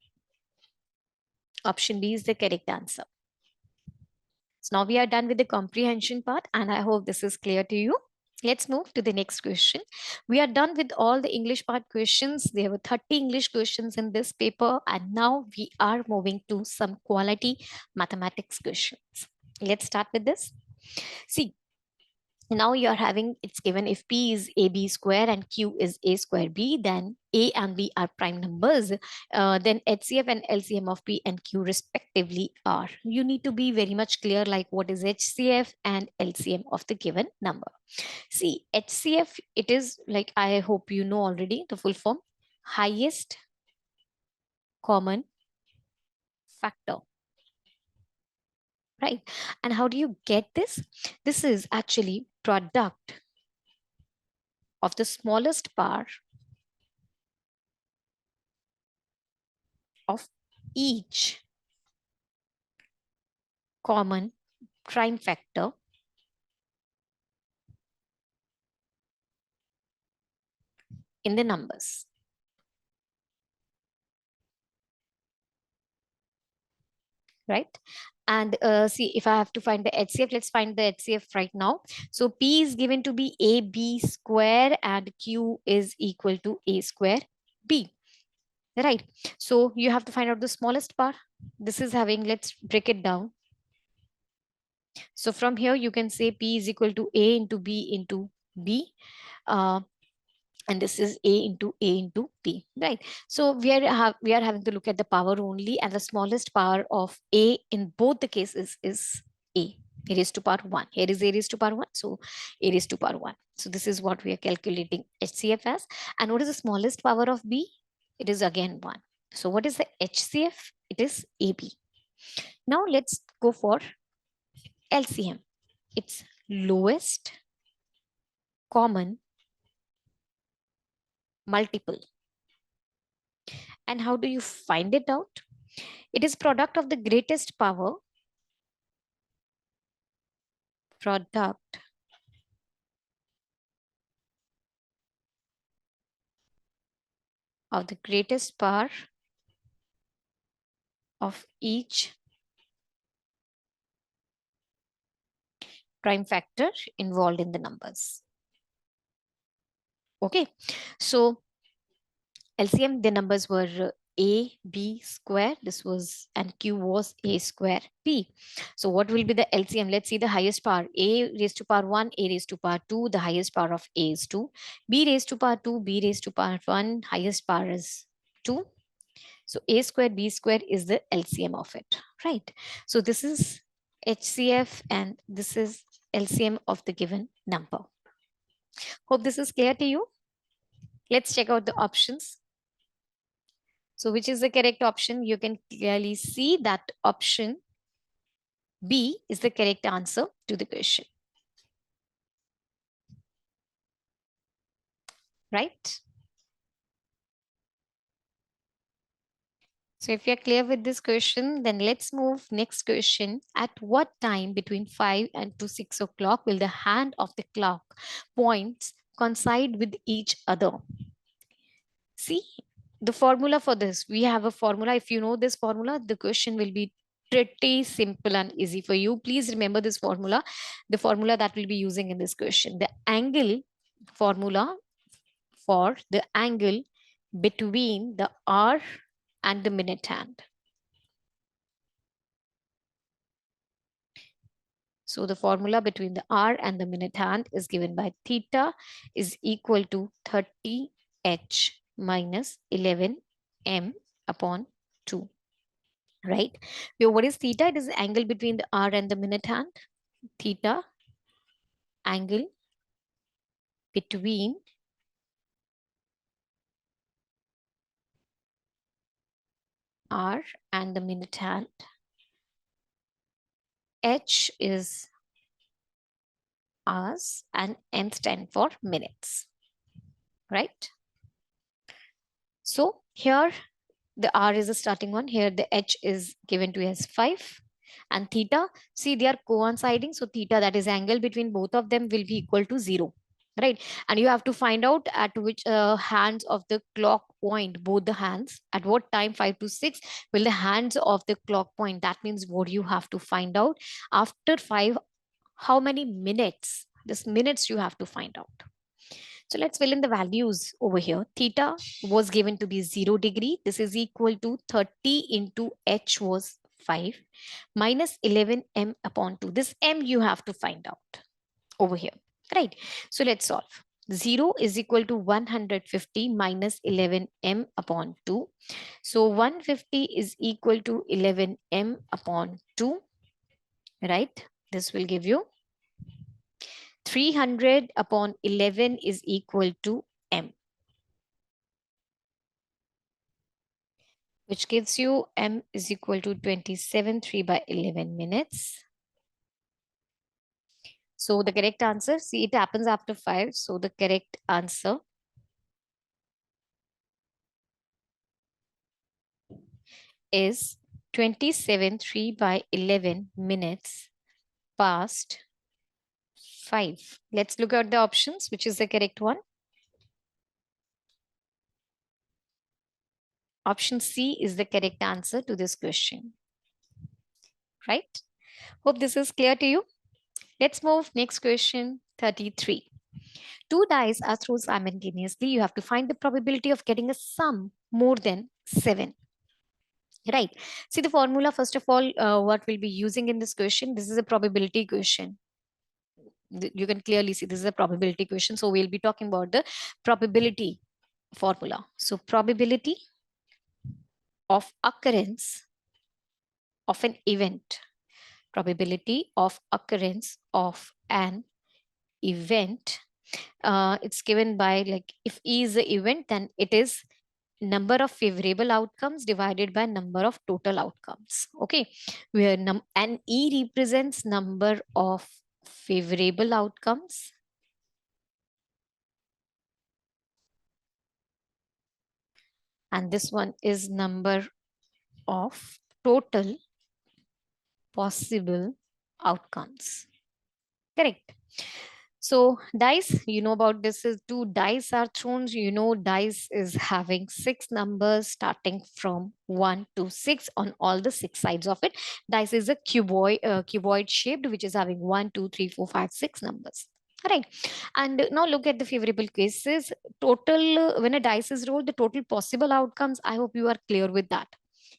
option B is the correct answer. So now we are done with the comprehension part, and I hope this is clear to you. Let's move to the next question. We are done with all the English part questions. There were 30 English questions in this paper, and now we are moving to some quality mathematics questions. Let's start with this. See, now you're having, it's given if P is AB square and Q is A square B, then A and B are prime numbers. Then HCF and LCM of P and Q respectively are. You need to be very much clear like what is HCF and LCM of the given number. See, HCF, it is like, I hope you know already the full form, highest common factor, right? And how do you get this? This is actually product of the smallest power of each common prime factor in the numbers, right? And see, if I have to find the HCF, let's find the HCF right now. So P is given to be AB square and Q is equal to A square B, right? So you have to find out the smallest part. This is having, let's break it down. So from here, you can say P is equal to A into B into B. And this is A into P, right? So we are having to look at the power only, and the smallest power of A in both the cases is A raised to power 1. Here is A raised to power 1, so A raised to power 1. So this is what we are calculating HCF as. And what is the smallest power of B? It is again 1. So what is the HCF? It is AB. Now let's go for LCM. It's lowest common multiple. And how do you find it out? It is product of the greatest power, product of the greatest power of each prime factor involved in the numbers. Okay, so LCM, the numbers were A, B square, this was, and Q was A square B. So what will be the LCM? Let's see the highest power. A raised to power 1, A raised to power 2, the highest power of A is 2. B raised to power 2, B raised to power 1, highest power is 2. So A square, B square is the LCM of it, right? So this is HCF and this is LCM of the given number. Hope this is clear to you. Let's check out the options. So which is the correct option? You can clearly see that option B is the correct answer to the question, right? So if you're clear with this question, then let's move next question. At what time between 5 and to 6 o'clock will the hand of the clock points coincide with each other? See, the formula for this, we have a formula. If you know this formula, the question will be pretty simple and easy for you. Please remember this formula, the formula that we'll be using in this question. The angle formula for the angle between the hour and the minute hand. So the formula between the hour and the minute hand is given by theta is equal to 30h minus 11m upon 2. Right? So what is theta? It is the angle between the hour and the minute hand. Theta, angle between hour and the minute hand. H is hours and M stand for minutes. Right? So here the R is the starting one. Here the H is given to as 5. And theta, see they are coinciding. So theta, that is angle between both of them, will be equal to 0. right? And you have to find out at which hands of the clock point, both the hands, at what time 5 to 6 will the hands of the clock point. That means what you have to find out after 5, how many minutes, this minutes you have to find out. So let's fill in the values over here. Theta was given to be 0 degree. This is equal to 30 into h was 5 minus 11 m upon 2. This m you have to find out over here, right? So let's solve. 0 is equal to 150 minus 11 m upon 2. So 150 is equal to 11 m upon 2, right? This will give you 300 upon 11 is equal to m, which gives you m is equal to 27 3 by 11 minutes. So the correct answer, see, it happens after 5. So the correct answer is 27 3 by 11 minutes past 5. Let's look at the options, which is the correct one. Option C is the correct answer to this question, right? Hope this is clear to you. Let's move next question 33. Two dice are thrown simultaneously. You have to find the probability of getting a sum more than 7. Right. See the formula, first of all, what we'll be using in this question. This is a probability question. You can clearly see this is a probability question. So we'll be talking about the probability formula. So probability of occurrence of an event. Probability of occurrence of an event. It's given by, like, if E is the event, then it is number of favorable outcomes divided by number of total outcomes. Okay, where and E represents number of favorable outcomes and this one is number of total possible outcomes. Correct. So dice, you know about this, is two dice are thrown. You know, dice is having 6 numbers starting from 1 to 6 on all the 6 sides of it. Dice is a cuboid shaped, which is having 1, 2, 3, 4, 5, 6 numbers. Right. And now look at the favorable cases. Total, when a dice is rolled, the total possible outcomes. I hope you are clear with that.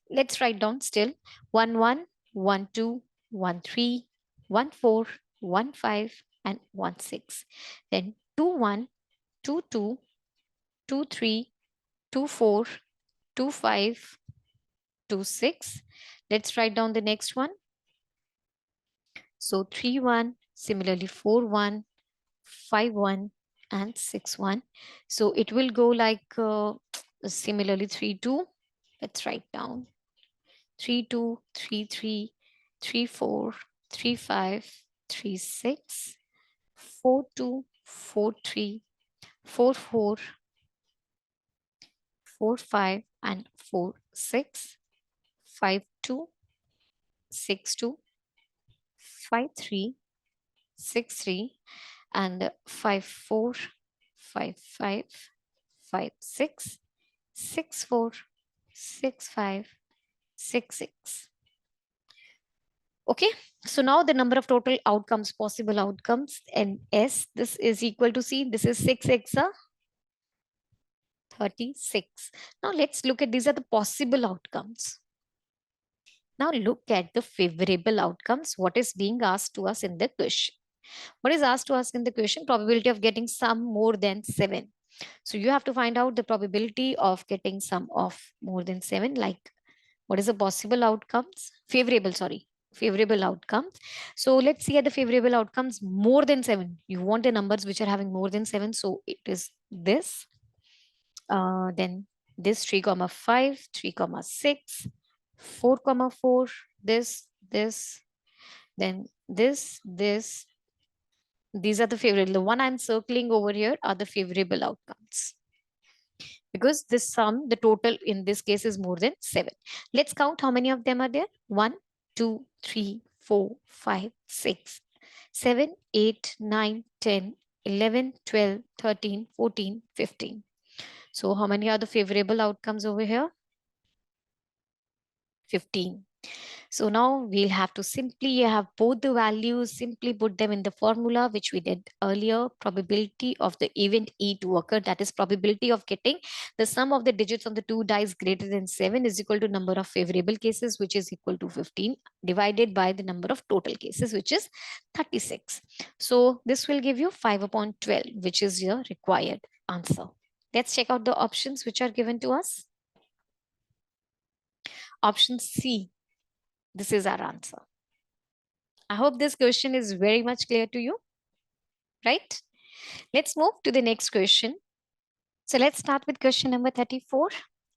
Let's write down still 1, 1, 1, 2, 1, 3, 1, 4, 1, 5, and 1, 6. Then 2, 1, 2, 2, 2, 3, 2, 4, 2, 5, 2, 6. Let's write down the next one. So 3, 1, similarly 4, 1, 5, 1, and 6, 1. So it will go like similarly 3, 2. Let's write down 3, 2, 3, 3, 3, 4, 3, 5, 3, 6, 4, 2, 4, 3, 4, 4, 4, 5, and 4, 6, 5, 2, 6, 2, 5, 3, 6, 3, and 5, 4, 5, 5, 5, 6, 6, 4, 6, 5, 6, 6. Okay, so now the number of total outcomes, possible outcomes, and S, this is equal to C. This is 6 x 36. Now let's look at, these are the possible outcomes. Now look at the favorable outcomes. What is being asked to us in the question? What is asked to us in the question? Probability of getting sum more than 7. So you have to find out the probability of getting sum of more than 7. Like, what is the possible outcomes? Favorable, sorry. Favorable outcomes. So let's see at the favorable outcomes more than 7. You want the numbers which are having more than 7. So it is this. Then this 3 comma 5, 3 comma 6, 4 comma 4, this, then this. These are the favorable. The one I'm circling over here are the favorable outcomes. Because this sum, the total in this case is more than 7. Let's count how many of them are there. 1, 2, 3, 4, 5, 6, 7, 8, 9, 10, 11, 12, 13, 14, 15. So how many are the favorable outcomes over here? 15. So now we'll have to simply have both the values, simply put them in the formula which we did earlier. Probability of the event E to occur, that is probability of getting the sum of the digits on the two dice greater than 7 is equal to number of favorable cases, which is equal to 15, divided by the number of total cases, which is 36. So this will give you 5 upon 12, which is your required answer. Let's check out the options which are given to us. Option C, this is our answer. I hope this question is very much clear to you, right? Let's move to the next question. So let's start with question number 34.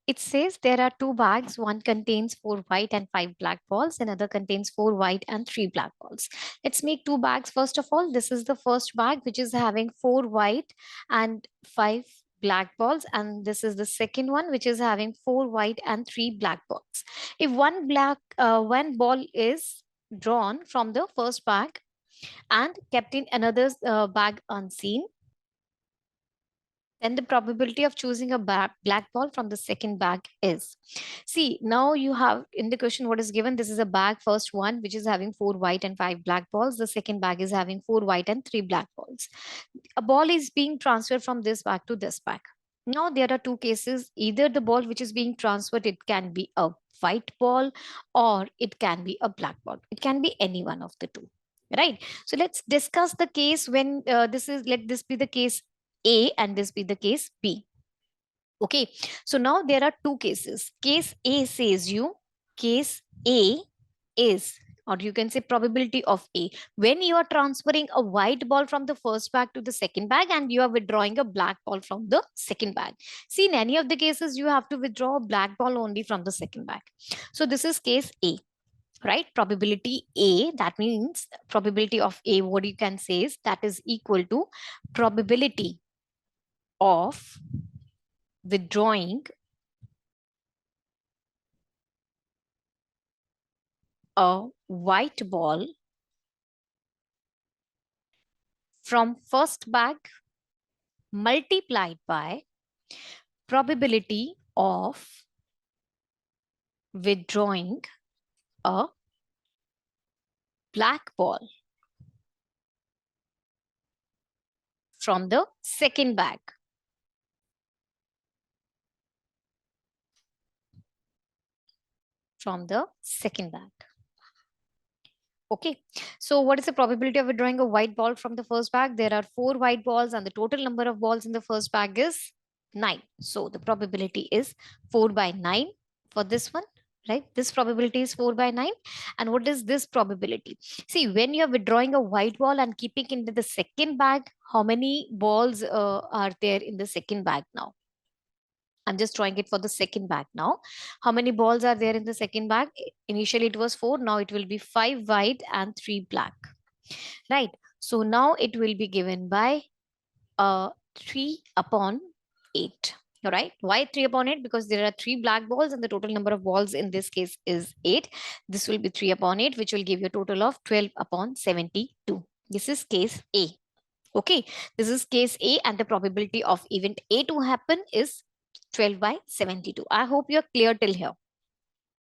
It says there are two bags. One contains 4 white and 5 black balls. Another contains 4 white and 3 black balls. Let's make two bags. First of all, this is the first bag, which is having 4 white and 5 black balls. And this is the second one, which is having 4 white and 3 black balls. If one ball is drawn from the first bag and kept in another bag unseen, then the probability of choosing a black ball from the second bag is. See, now you have in the question what is given. This is a bag, first one, which is having 4 white and 5 black balls. The second bag is having 4 white and 3 black balls. A ball is being transferred from this bag to this bag. Now there are two cases. Either the ball which is being transferred, it can be a white ball or it can be a black ball. It can be any one of the two. Right. So let's discuss the case when let this be the case A and this be the case B. Okay. So now there are two cases. Case A says you, case A is, or you can say probability of A, when you are transferring a white ball from the first bag to the second bag and you are withdrawing a black ball from the second bag. See, in any of the cases, you have to withdraw a black ball only from the second bag. So this is case A, right? Probability A, that means probability of A, what you can say is that is equal to probability of withdrawing a white ball from first bag multiplied by probability of withdrawing a black ball from the second bag. From the second bag. Okay, so what is the probability of withdrawing a white ball from the first bag? There are 4 white balls and the total number of balls in the first bag is 9. So the probability is 4 by 9 for this one, right? This probability is 4 by 9. And what is this probability? See, when you're withdrawing a white ball and keeping it into the second bag, how many balls are there in the second bag now? I'm just drawing it for the second bag now. How many balls are there in the second bag? Initially it was 4. Now it will be 5 white and 3 black. Right. So now it will be given by 3 upon 8. All right. Why 3 upon 8? Because there are 3 black balls and the total number of balls in this case is 8. This will be 3 upon 8, which will give you a total of 12 upon 72. This is case A. Okay. This is case A and the probability of event A to happen is 12 by 72. I hope you're clear till here.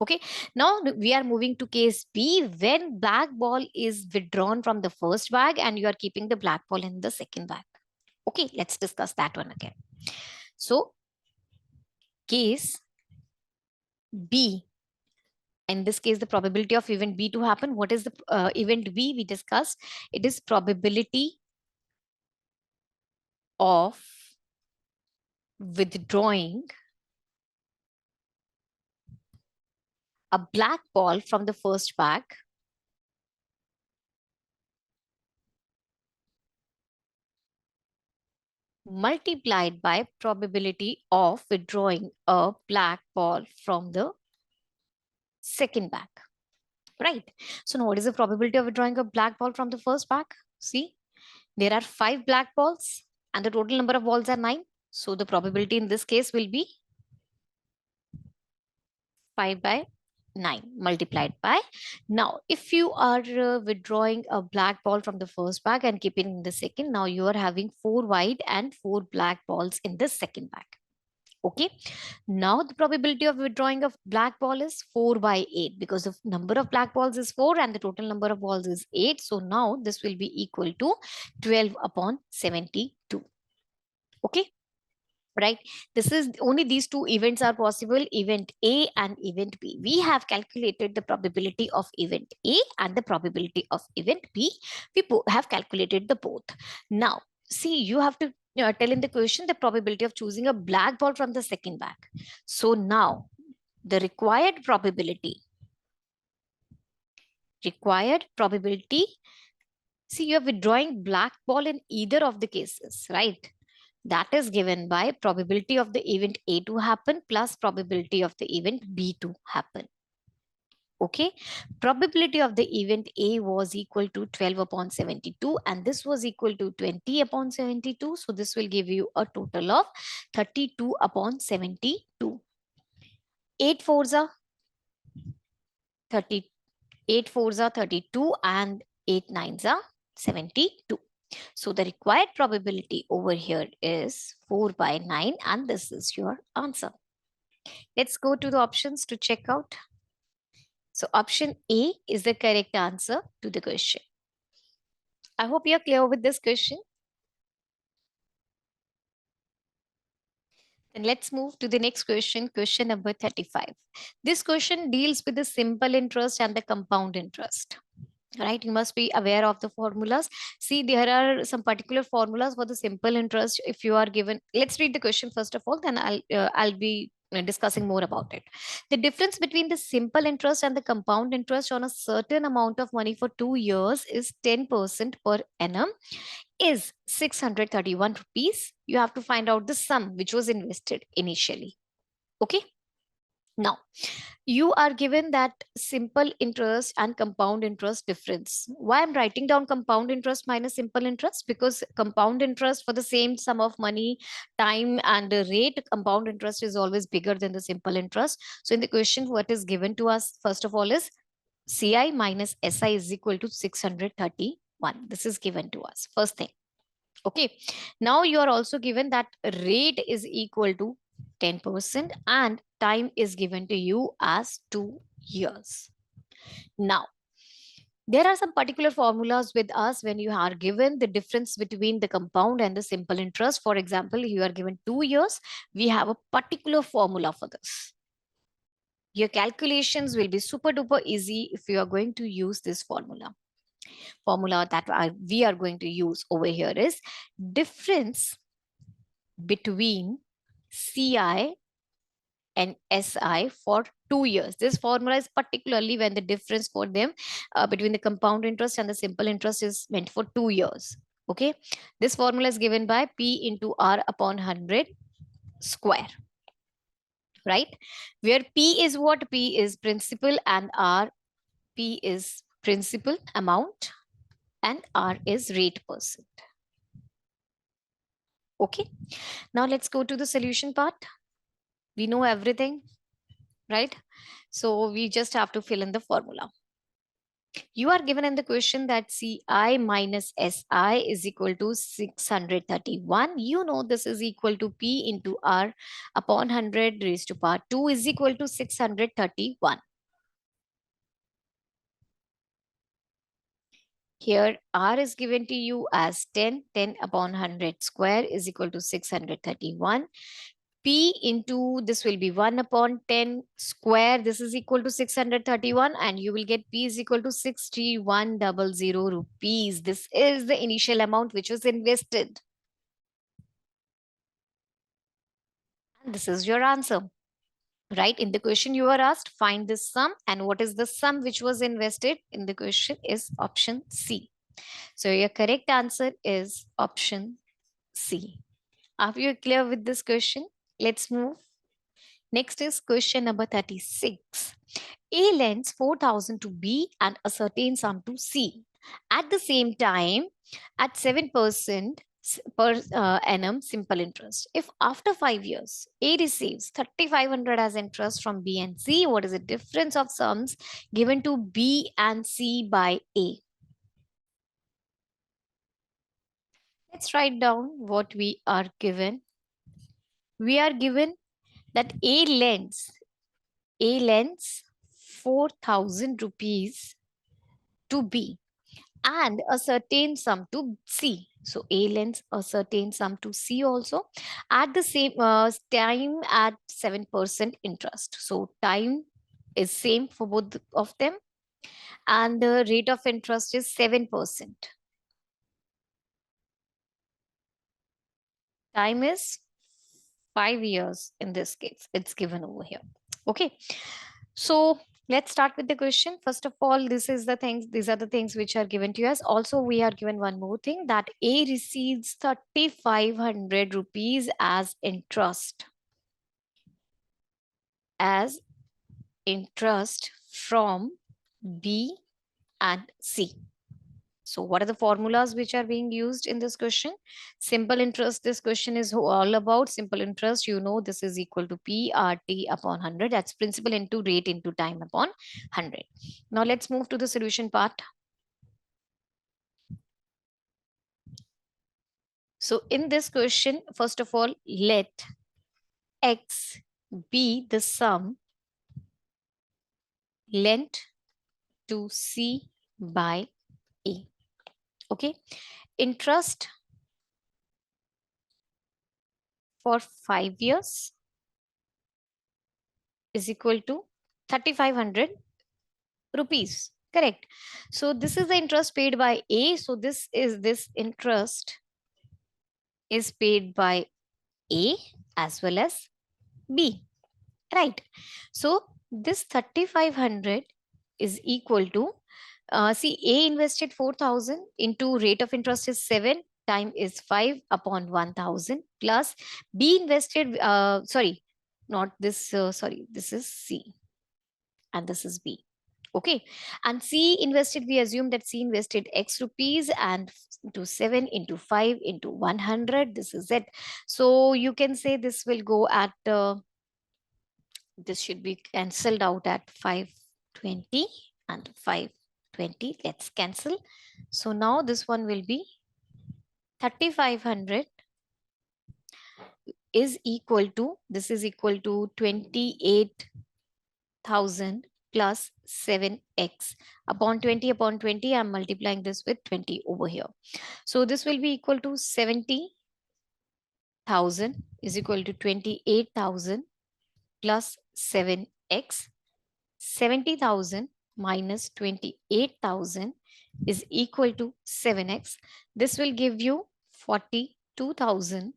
Okay, now we are moving to case B when black ball is withdrawn from the first bag and you are keeping the black ball in the second bag. Okay, let's discuss that one again. So, case B. In this case, the probability of event B to happen. What is the event B we discussed? It is probability of withdrawing a black ball from the first bag multiplied by probability of withdrawing a black ball from the second bag, right? So now what is the probability of withdrawing a black ball from the first bag? See, there are 5 black balls and the total number of balls are 9. So the probability in this case will be 5 by 9 multiplied by. Now, if you are withdrawing a black ball from the first bag and keeping in the second, now you are having 4 white and 4 black balls in the second bag. Okay. Now the probability of withdrawing a black ball is 4 by 8 because the number of black balls is 4 and the total number of balls is 8. So now this will be equal to 12 upon 72. Okay. Right, this is only these two events are possible, event A and event B. We have calculated the probability of event A and the probability of event B. We have calculated the both. Now see, you have to tell in the question the probability of choosing a black ball from the second bag. So now the required probability, see, you are withdrawing black ball in either of the cases, right? That is given by probability of the event A to happen plus probability of the event B to happen. Okay. Probability of the event A was equal to 12 upon 72 and this was equal to 20 upon 72. So this will give you a total of 32 upon 72. 8 fours are 30, 8 fours are 32 and 8 nines are 72. So the required probability over here is 4 by 9 and this is your answer. Let's go to the options to check out. So option A is the correct answer to the question. I hope you're clear with this question. Then let's move to the next question, question number 35. This question deals with the simple interest and the compound interest. Right, you must be aware of the formulas. See, there are some particular formulas for the simple interest. If you are given, let's read the question first of all, then I'll be discussing more about it. The difference between the simple interest and the compound interest on a certain amount of money for 2 years is 10% per annum is 631 rupees. You have to find out the sum which was invested initially. Okay. Now, you are given that simple interest and compound interest difference. Why I'm writing down compound interest minus simple interest? Because compound interest for the same sum of money, time and the rate, compound interest is always bigger than the simple interest. So in the question, what is given to us, first of all, is CI minus SI is equal to 631. This is given to us, first thing. Okay. Now you are also given that rate is equal to 10% and time is given to you as 2 years. Now, there are some particular formulas with us when you are given the difference between the compound and the simple interest. For example, you are given 2 years, we have a particular formula for this. Your calculations will be super duper easy if you are going to use this formula. Formula that we are going to use over here is difference between CI and SI for 2 years. This formula is particularly when the difference for them between the compound interest and the simple interest is meant for 2 years. Okay. This formula is given by P into R upon 100 square. Right. Where P is what? P is principal and R, P is principal amount and R is rate percent. Okay. Now let's go to the solution part. We know everything, right? So we just have to fill in the formula. You are given in the question that CI minus SI is equal to 631. You know this is equal to P into R upon 100 raised to power 2 is equal to 631. Here R is given to you as 10. 10 upon 100 square is equal to 631. P into this will be 1 upon 10 square. This is equal to 631 and you will get P is equal to 6100 rupees. This is the initial amount which was invested. And this is your answer. Right? In the question you are asked, find the sum, and what is the sum which was invested in the question is option C. So your correct answer is option C. Are you clear with this question? Let's move. Next is question number 36. A lends 4,000 to B and a certain sum to C. At the same time, at 7%, per annum simple interest. If after 5 years, A receives 3,500 as interest from B and C, what is the difference of sums given to B and C by A? Let's write down what we are given. We are given that A lends 4,000 rupees to B and a certain sum to C. So A lends a certain sum to C also at the same time at 7% interest. So time is same for both of them and the rate of interest is 7%. Time is 5 years in this case. It's given over here. Okay. So let's start with the question. First of all, these are the things which are given to us. Also, we are given one more thing that A receives 3,500 rupees as interest from B and C. So what are the formulas which are being used in this question? Simple interest, this question is all about simple interest. You know, this is equal to PRT upon 100. That's principal into rate into time upon 100. Now let's move to the solution part. So in this question, first of all, let X be the sum lent to C by A. Okay. Interest for 5 years is equal to 3,500 rupees. Correct. So this is the interest paid by A. So this interest is paid by A as well as B. Right. So this 3,500 is equal to see A invested 4,000 into rate of interest is 7, time is 5 upon 1,000 plus B invested sorry, not this sorry, this is C and this is B. Okay. And C invested, we assume that C invested X rupees and into 7 into 5 into 100. This is it. So you can say this will go at, this should be cancelled out at 520 and 520. Let's cancel. So now this one will be 3,500 is equal to, this is equal to 28,000 plus 7x upon 20 upon 20. I'm multiplying this with 20 over here. So this will be equal to 70,000 is equal to 28,000 plus 7x. 70,000 minus 28,000 is equal to 7x. This will give you 42,000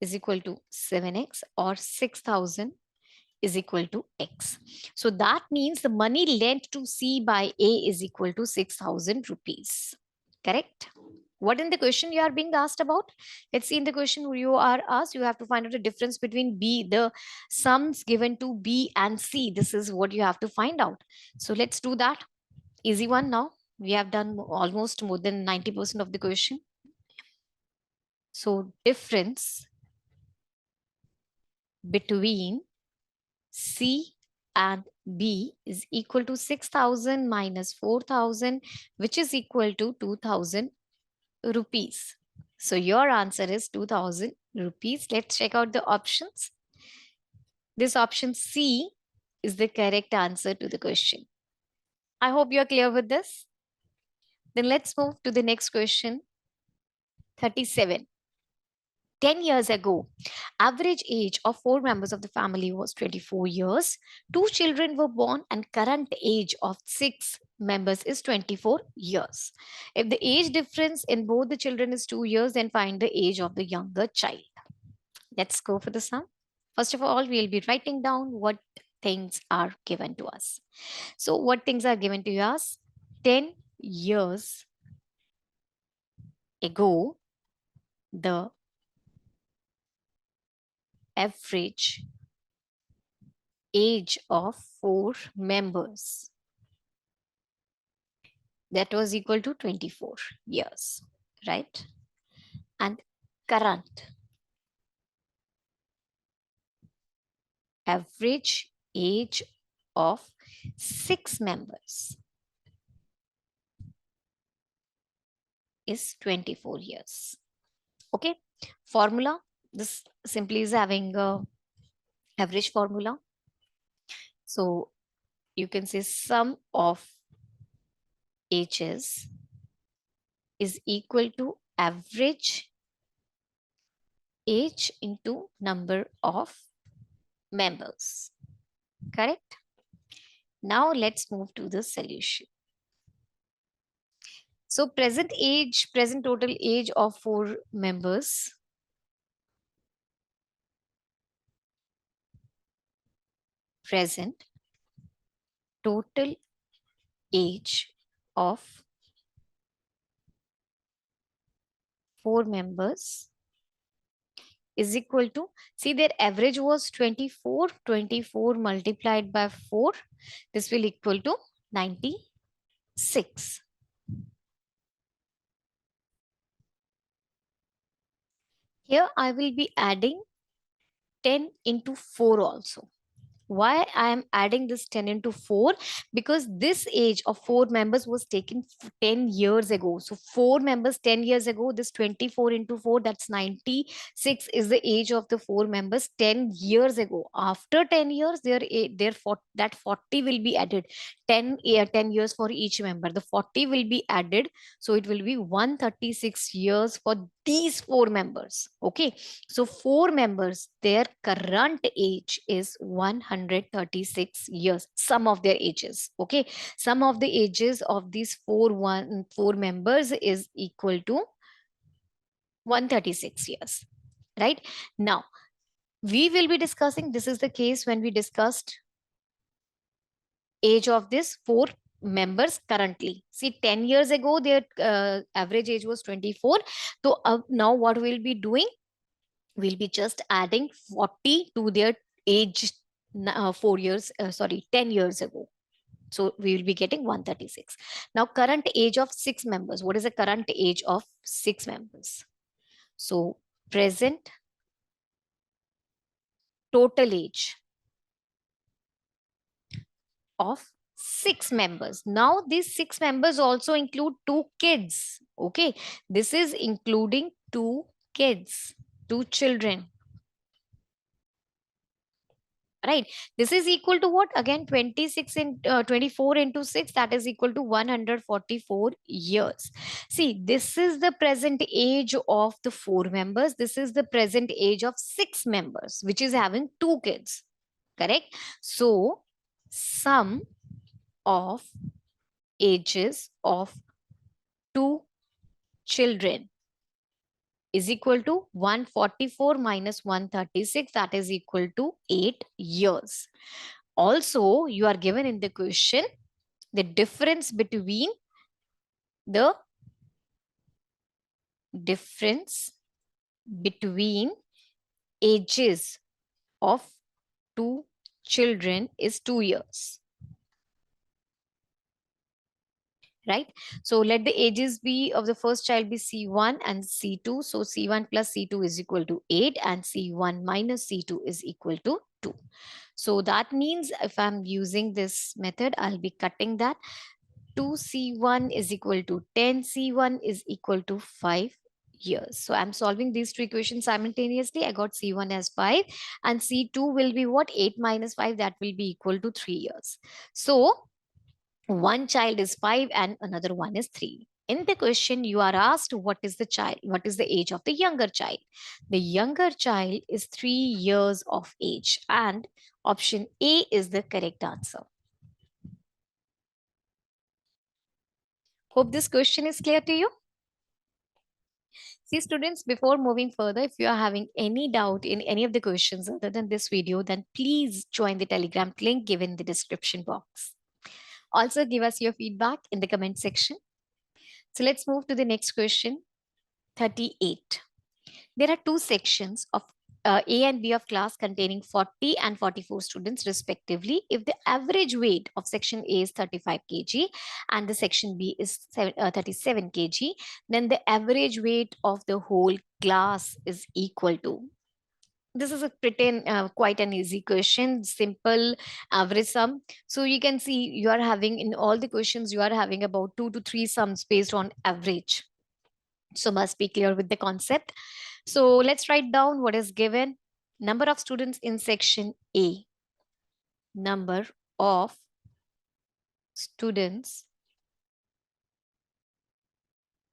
is equal to 7x or 6,000 is equal to x. So that means the money lent to C by A is equal to 6,000 rupees. Correct? What in the question you are being asked about? Let's see in the question you are asked, you have to find out the difference between B, the sums given to B and C. This is what you have to find out. So let's do that. Easy one now. We have done almost more than 90% of the question. So difference between C and B is equal to 6,000 minus 4,000, which is equal to 2,000 rupees. So your answer is 2,000 rupees. Let's check out the options. This option C is the correct answer to the question. I hope you are clear with this. Then let's move to the next question. 37. 10 years ago, average age of 4 members of the family was 24 years. 2 children were born and current age of 6 members is 24 years. If the age difference in both the children is 2 years, then find the age of the younger child. Let's go for the sum. First of all, we'll be writing down what things are given to us. So what things are given to us? 10 years ago, the average age of 4 members, that was equal to 24 years, right? And current average age of 6 members is 24 years. Okay. Formula. This simply is having a average formula. So you can say sum of ages is equal to average age into number of members. Correct? Now let's move to the solution. So present total age of 4 members. Present total age of 4 members is equal to, see their average was 24, 24 multiplied by 4. This will equal to 96. Here I will be adding 10 into 4 also. Why I am adding this 10 into 4? Because this age of 4 members was taken 10 years ago. So 4 members 10 years ago, this 24 into 4, that's 96 is the age of the 4 members 10 years ago. After 10 years, that 40 will be added. 10 years for each member. The 40 will be added. So it will be 136 years for these 4 members. Okay. So 4 members, their current age is 136 years. Some of their ages. Okay. Some of the ages of these 4 members is equal to 136 years. Right. Now, we will be discussing, this is the case when we discussed age of this 4 members currently. See, 10 years ago, their average age was 24. So now what we'll be doing? We'll be just adding 40 to their age 10 years ago. So we will be getting 136. Now, current age of 6 members. What is the current age of 6 members? So present total age of 6 members. Now, these 6 members also include 2 kids. Okay. This is including 2 kids, 2 children. Right. This is equal to what? Again, 26 in 24 into 6, that is equal to 144 years. See, this is the present age of the 4 members. This is the present age of 6 members, which is having 2 kids. Correct? So, sum of ages of 2 children is equal to 144 minus 136, that is equal to 8 years. Also, you are given in the question the difference between ages of 2 children is 2 years. Right? So let the ages be of the first child be C1 and C2. So C1 plus C2 is equal to 8 and C1 minus C2 is equal to 2. So that means if I'm using this method, I'll be cutting that. 2C1 is equal to 10C1 is equal to 5 years. So I'm solving these two equations simultaneously. I got C1 as 5 and C2 will be what? 8 minus 5, that will be equal to 3 years. So one child is 5 and another one is 3. In the question, you are asked what is the age of the younger child? The younger child is 3 years of age and option A is the correct answer. Hope this question is clear to you. See students, before moving further, if you are having any doubt in any of the questions other than this video, then please join the Telegram link given in the description box. Also give us your feedback in the comment section. So let's move to the next question, 38. There are 2 sections of A and B of class containing 40 and 44 students respectively. If the average weight of section A is 35 kg and the section B is 37 kg, then the average weight of the whole class is equal to. This is a pretty quite an easy question, simple average sum. So you can see you are having in all the questions, you are having about 2 to 3 sums based on average. So must be clear with the concept. So let's write down what is given. Number of students in section A. Number of students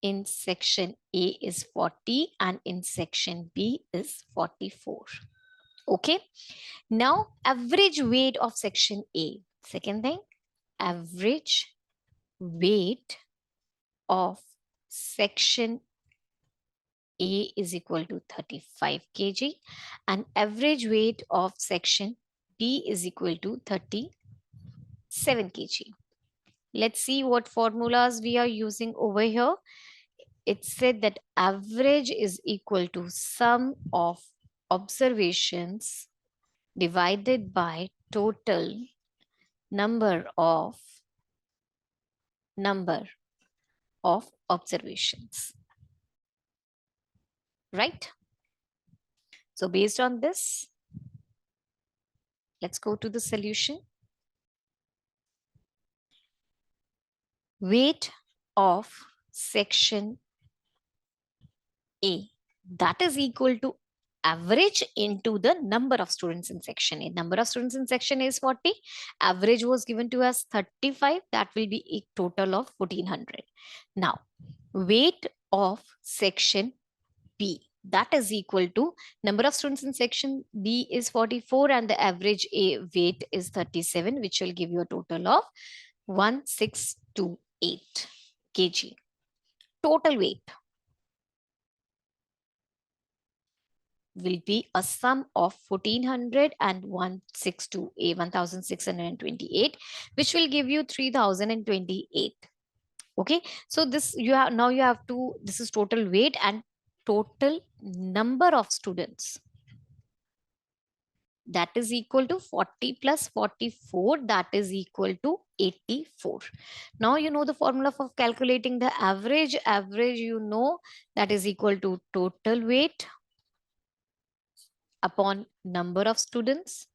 in section A is 40 and in section B is 44. Okay. Now average weight of section A. Second thing, average weight of section A is equal to 35 kg and average weight of section B is equal to 37 kg. Let's see what formulas we are using over here. It said that average is equal to sum of observations divided by total number of observations. Right? So based on this, let's go to the solution. Weight of section A, that is equal to average into the number of students in section A. Number of students in section A is 40. Average was given to us 35. That will be a total of 1400. Now, weight of section B, that is equal to number of students in section B is 44 and the average A weight is 37, which will give you a total of 1628 kg. Total weight will be a sum of 1400 and 1628, which will give you 3028. Okay, so this you have now you have to, this is total weight and total number of students, that is equal to 40 plus 44, that is equal to 84. Now you know the formula for calculating the average. Average, you know, that is equal to total weight upon number of students,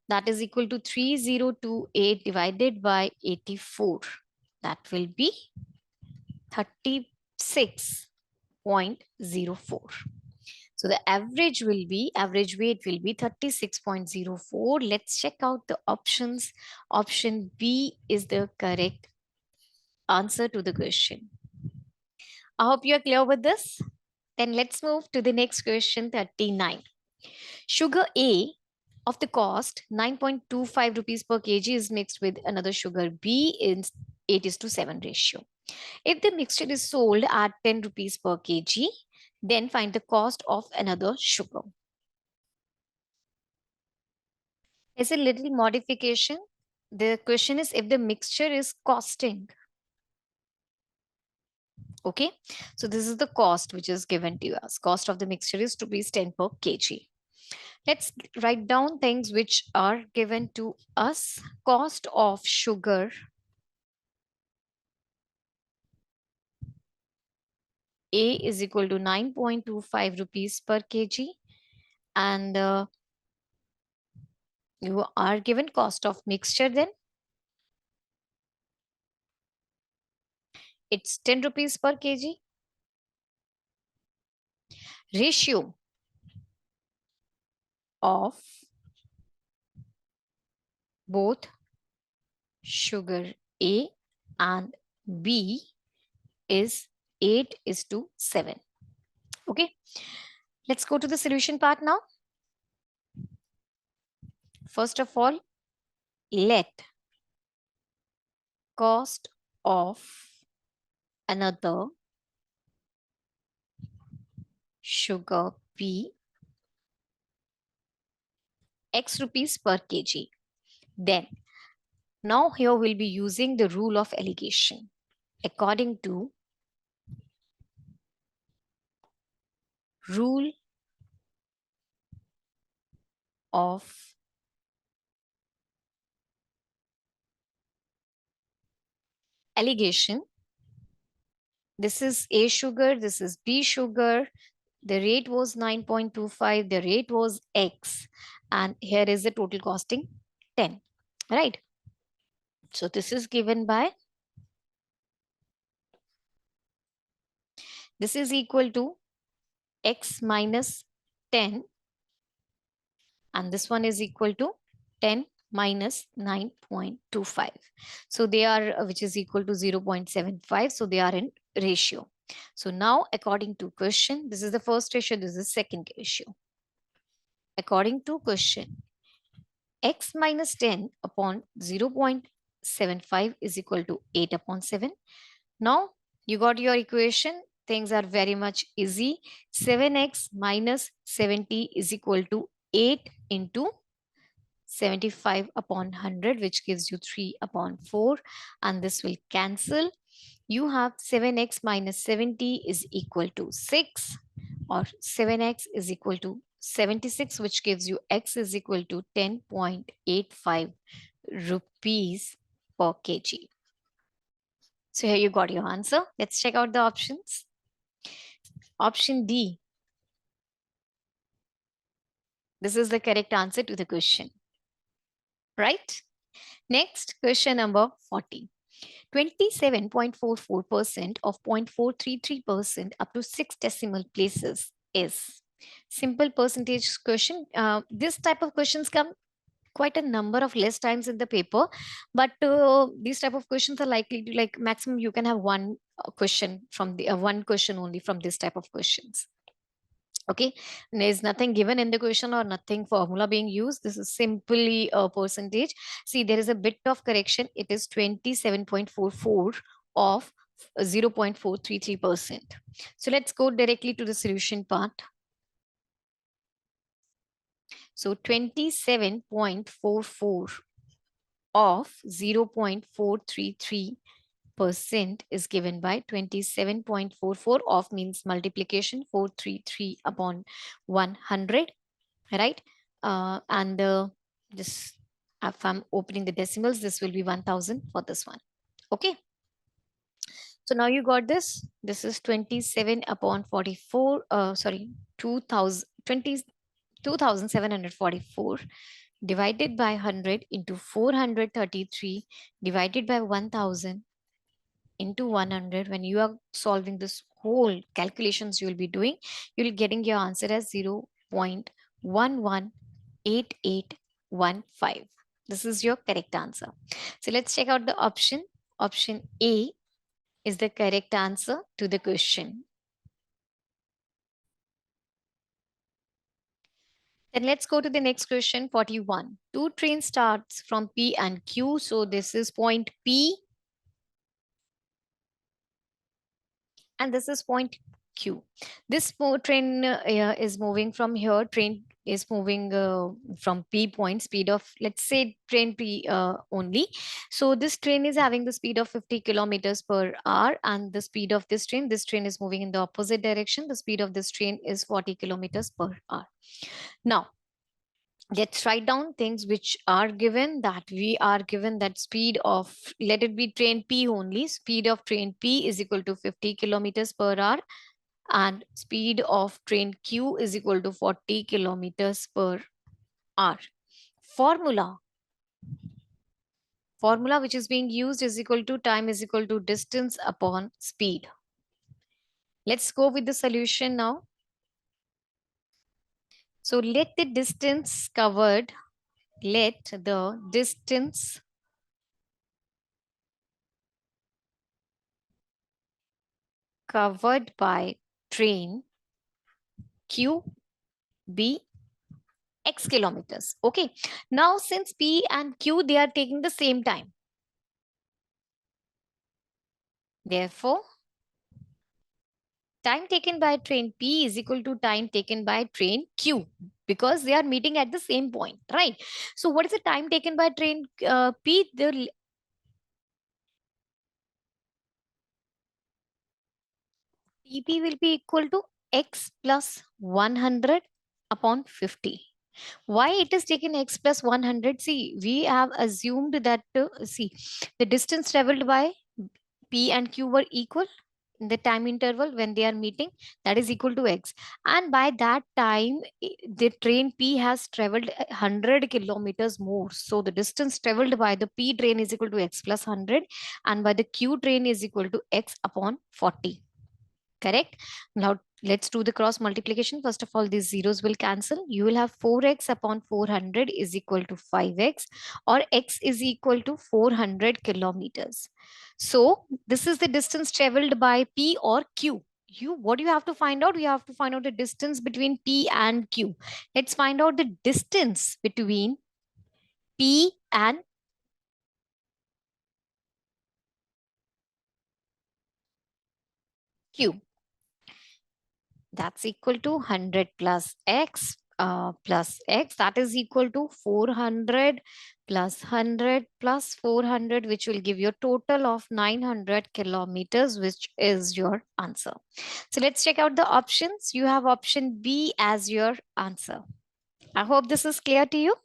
that is equal to 3028 divided by 84, that will be 36.04. So the average weight will be 36.04. Let's check out the options. Option B is the correct answer to the question. I hope you are clear with this. Then let's move to the next question, 39. Sugar A of the cost 9.25 rupees per kg is mixed with another sugar B in 8:7 ratio. If the mixture is sold at 10 rupees per kg, then find the cost of another sugar. There's a little modification. The question is if the mixture is costing. Okay, so this is the cost which is given to us. Cost of the mixture is rupees 10 per kg. Let's write down things which are given to us. Cost of sugar A is equal to 9.25 rupees per kg, and you are given cost of mixture, then it's 10 rupees per kg. Ratio of both sugar A and B is 8:7. Okay, let's go to the solution part now. First of all, let cost of another sugar be X rupees per kg. Then, now here we'll be using the rule of allegation. According to Rule of allegation. This is A sugar, this is B sugar. The rate was 9.25, the rate was X, and here is the total costing 10, right? So this is given by, this is equal to X minus 10, and this one is equal to 10 minus 9.25. So they are, which is equal to 0.75. So they are in ratio. So now according to question, this is the first ratio, this is the second ratio. According to question, X minus 10 upon 0.75 is equal to 8 upon 7. Now you got your equation. Things are very much easy. 7x minus 70 is equal to 8 into 75 upon 100, which gives you 3 upon 4. And this will cancel. You have 7x minus 70 is equal to 6, or 7x is equal to 76, which gives you x is equal to 10.85 rupees per kg. So here you got your answer. Let's check out the options. Option D. This is the correct answer to the question, right? Next, question number 40. 27.44% of 0.433% up to 6 decimal places is. Simple percentage question. This type of questions come quite a number of less times in the paper, but these type of questions are likely to, like, maximum you can have one question from the one question only from this type of questions. Okay, there's nothing given in the question or nothing formula being used. This is simply a percentage. See, there is a bit of correction. It is 27.44 of 0.433%. So let's go directly to the solution part. So 27.44 of 0.433% is given by 27.44 of means multiplication 433 upon 100, right? And this, if I'm opening the decimals, this will be 1000 for this one. Okay. So now you got this. This is 27 upon 44. Sorry, 2744 divided by 100 into 433 divided by 1000 into 100. When you are solving this whole calculations you will be doing, you'll be getting your answer as 0.118815. This is your correct answer. So let's check out the option. Option A is the correct answer to the question. Then let's go to the next question, 41. Two trains starts from P and Q. So this is point P and this is point Q. This train is moving from here. Train is moving from P point, speed of, let's say train P only. So this train is having the speed of 50 kilometers per hour, and the speed of this train is moving in the opposite direction. The speed of this train is 40 kilometers per hour. Now, let's write down things which are given. That we are given that speed of, let it be train P only. Speed of train P is equal to 50 kilometers per hour, and speed of train Q is equal to 40 kilometers per hour. Formula which is being used is equal to time is equal to distance upon speed. Let's go with the solution now. So let the distance covered by train Q be X kilometers. Okay. Now, since P and Q, they are taking the same time. Therefore, time taken by train P is equal to time taken by train Q, because they are meeting at the same point, right? So what is the time taken by train P? The TP will be equal to x plus 100 upon 50. Why it is taken x plus 100? See, we have assumed that, see, the distance traveled by P and Q were equal in the time interval when they are meeting, that is equal to x. And by that time, the train P has traveled 100 kilometers more. So the distance traveled by the P train is equal to x plus 100, and by the Q train is equal to x upon 40. Correct? Now let's do the cross multiplication. First of all, these zeros will cancel. You will have 4x upon 400 is equal to 5x, or x is equal to 400 kilometers. So this is the distance traveled by P or Q. What do you have to find out? You have to find out the distance between P and Q. Let's find out the distance between P and Q. That's equal to 100 plus x plus x, that is equal to 400 plus 100 plus 400, which will give you a total of 900 kilometers, which is your answer. So let's check out the options. You have option B as your answer. I hope this is clear to you.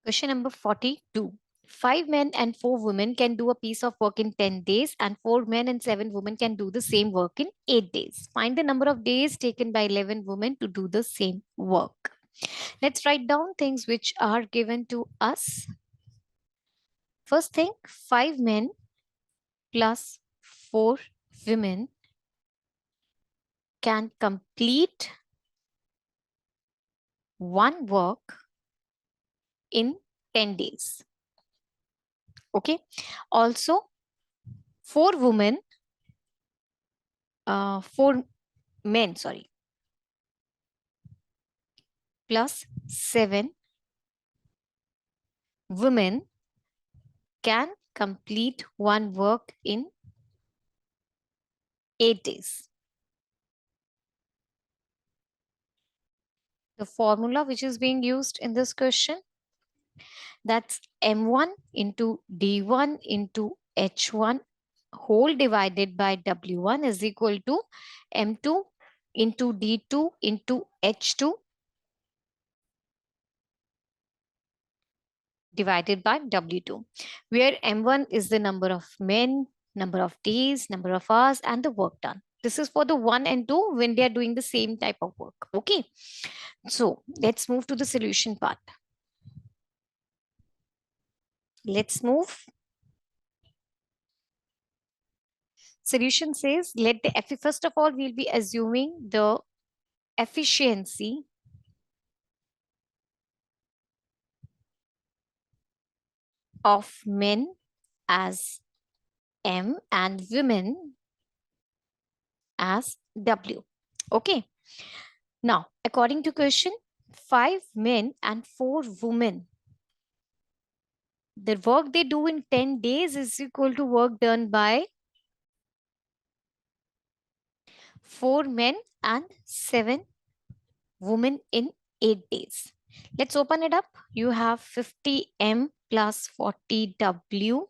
Question number 42. 5 men and 4 women can do a piece of work in 10 days, and 4 men and 7 women can do the same work in 8 days. Find the number of days taken by 11 women to do the same work. Let's write down things which are given to us. First thing, 5 men plus 4 women can complete one work in 10 days. Okay. Also, 4 women, 4 men, sorry, plus 7 women can complete one work in 8 days. The formula which is being used in this question, that's M1 into D1 into H1 whole divided by W1 is equal to M2 into D2 into H2 divided by W2, where M1 is the number of men, number of days, number of hours, and the work done. This is for the 1 and 2 when they are doing the same type of work. Okay. So let's move to the solution part. Let's move. Solution says, first of all, we'll be assuming the efficiency of men as M and women as W. Okay. Now, according to question, 5 men and 4 women, the work they do in 10 days is equal to work done by 4 men and 7 women in 8 days. Let's open it up. You have 50M plus 40W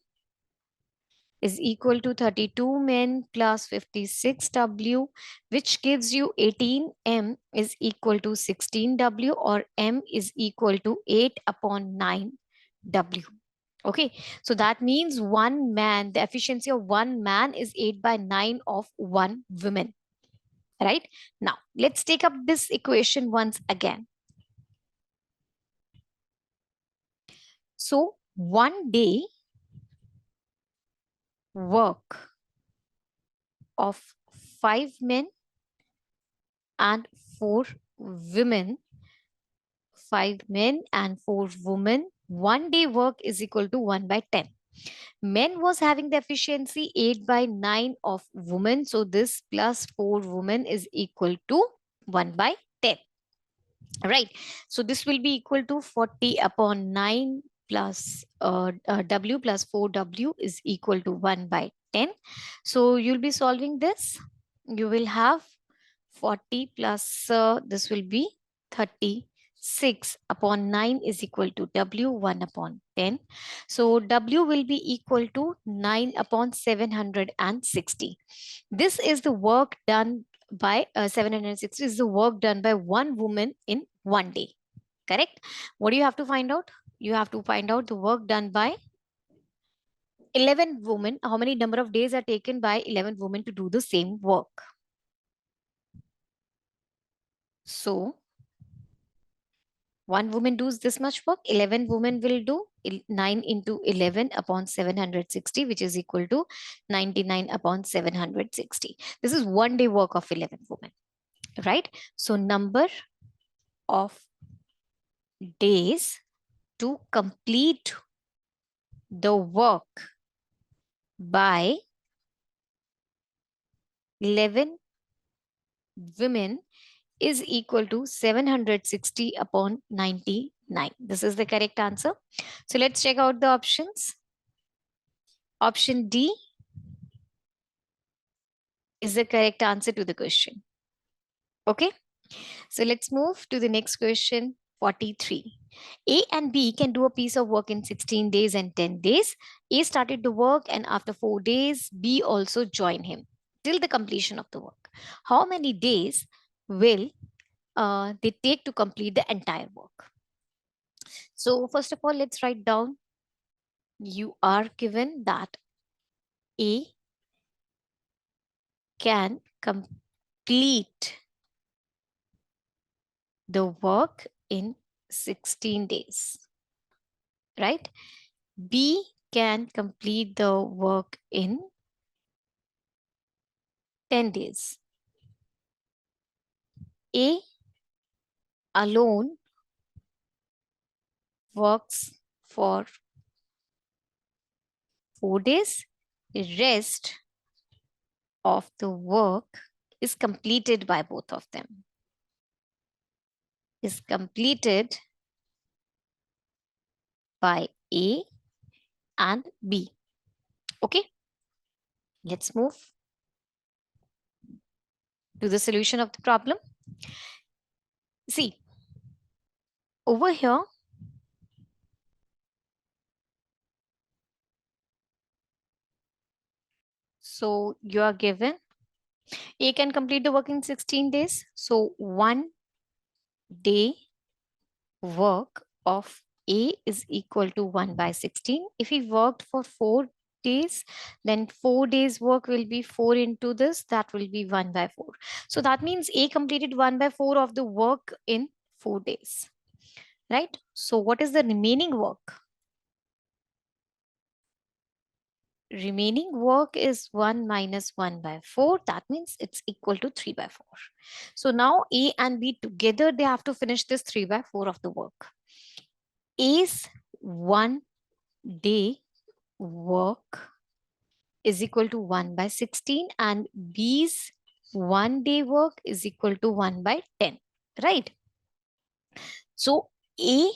is equal to 32 men plus 56W, which gives you 18M is equal to 16W, or M is equal to 8 upon 9W. Okay, so that means 1 man, the efficiency of 1 man is 8 by 9 of 1 woman. Right? Now, let's take up this equation once again. So, 1 day work of 5 men and 4 women, 5 men and 4 women, 1 day work is equal to 1 by 10. Men was having the efficiency 8 by 9 of women. So this plus 4 women is equal to 1 by 10. Right. So this will be equal to 40 upon 9 plus W plus 4W is equal to 1 by 10. So you'll be solving this. You will have 40 plus this will be 30 6 upon 9 is equal to W 1 upon 10. So W will be equal to 9 upon 760. This is the work done by 760 is the work done by one woman in one day. Correct? What do you have to find out? You have to find out the work done by 11 women. How many number of days are taken by 11 women to do the same work? So one woman does this much work, 11 women will do 9 into 11 upon 760, which is equal to 99 upon 760. This is one day work of 11 women, right? So number of days to complete the work by 11 women is equal to 760 upon 99. This is the correct answer. So let's check out the options. Option D is the correct answer to the question. Okay, so let's move to the next question, 43. A and B can do a piece of work in 16 days and 10 days. A started the work and after 4 days, B also joined him till the completion of the work. How many days will they take to complete the entire work? So first of all, let's write down. You are given that A can complete the work in 16 days, right? B can complete the work in 10 days. A alone works for 4 days. The rest of the work is completed by both of them. Is completed by A and B. Okay, let's move to the solution of the problem. See, over here, so you are given A can complete the work in 16 days. So 1 day work of A is equal to 1 by 16. If he worked for 4 days, then 4 days work will be 4 into this, that will be 1 by 4. So that means A completed 1 by 4 of the work in 4 days, right? So what is the remaining work? Remaining work is 1 minus 1 by 4. That means it's equal to 3 by 4. So now A and B together, they have to finish this 3 by 4 of the work. A's 1 day work is equal to 1 by 16 and B's 1 day work is equal to 1 by 10, right? So A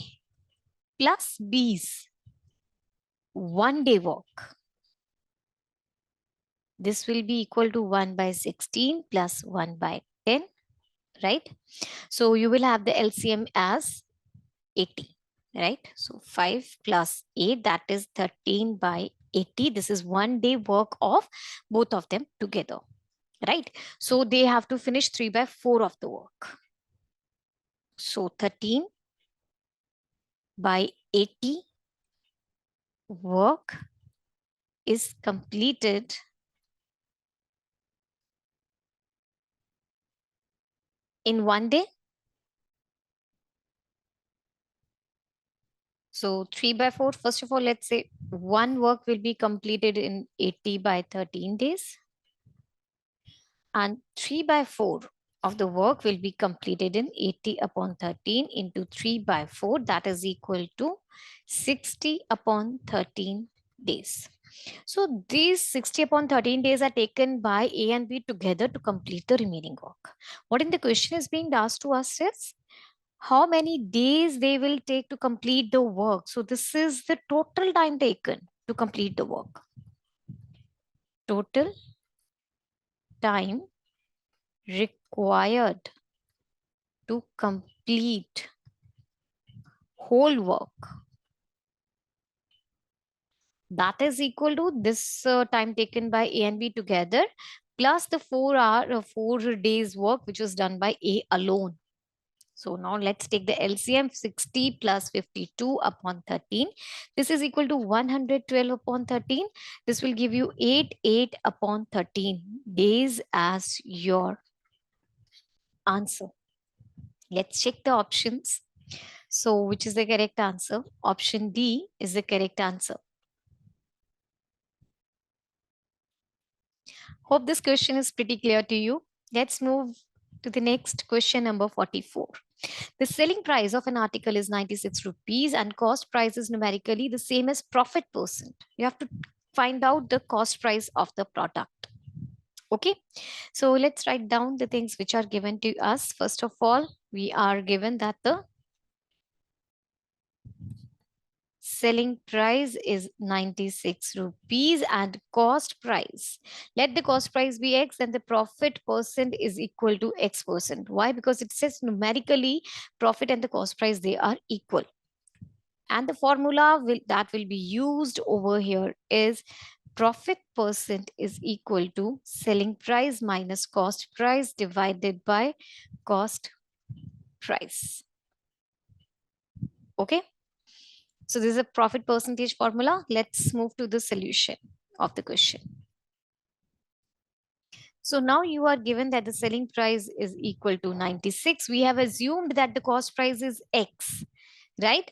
plus B's 1 day work, this will be equal to 1 by 16 plus 1 by 10, right? So you will have the LCM as 80, right? So 5 plus 8, that is 13 by 80. This is 1 day work of both of them together, right? So they have to finish 3 by 4 of the work. So 13 by 80 work is completed in 1 day. So 3 by 4, first of all, let's say one work will be completed in 80 by 13 days. And 3 by 4 of the work will be completed in 80 upon 13 into 3 by 4. That is equal to 60 upon 13 days. So these 60 upon 13 days are taken by A and B together to complete the remaining work. What in the question is being asked to us is how many days they will take to complete the work. So this is the total time taken to complete the work. Total time required to complete whole work, that is equal to this time taken by A and B together plus the 4 days work which was done by A alone. So now let's take the LCM. 60 plus 52 upon 13. This is equal to 112 upon 13. This will give you 8 upon 13 days as your answer. Let's check the options. So which is the correct answer? Option D is the correct answer. Hope this question is pretty clear to you. Let's move to the next question, number 44. The selling price of an article is 96 rupees and cost price is numerically the same as profit percent. You have to find out the cost price of the product. Okay, so let's write down the things which are given to us. First of all, we are given that the selling price is 96 rupees and cost price. Let the cost price be X and the profit percent is equal to X percent. Why? Because it says numerically profit and the cost price, they are equal. And the formula that will be used over here is profit percent is equal to selling price minus cost price divided by cost price. Okay. So this is a profit percentage formula. Let's move to the solution of the question. So now you are given that the selling price is equal to 96. We have assumed that the cost price is X, right?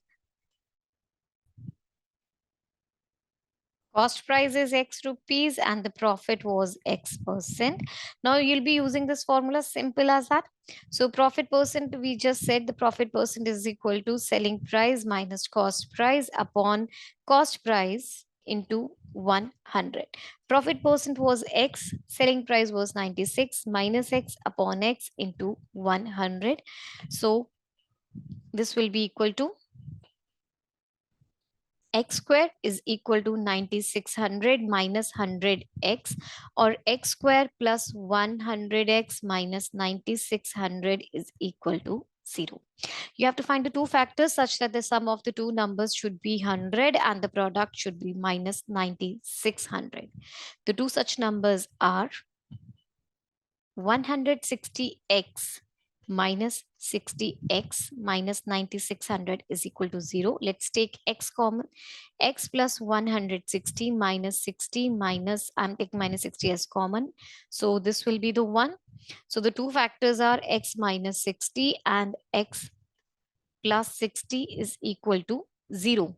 Cost price is X rupees and the profit was X percent. Now you'll be using this formula, simple as that. So profit percent, we just said the profit percent is equal to selling price minus cost price upon cost price into 100. Profit percent was X, selling price was 96 minus X upon X into 100. So this will be equal to x square is equal to 9600 minus 100x, or x square plus 100x minus 9600 is equal to 0. You have to find the two factors such that the sum of the two numbers should be 100 and the product should be minus 9600. The two such numbers are 160x minus 60x minus 9600 is equal to 0. Let's take x common. X plus 160 minus 60 minus, I'm taking minus 60 as common. So this will be the 1. So the two factors are x minus 60 and x plus 60 is equal to 0.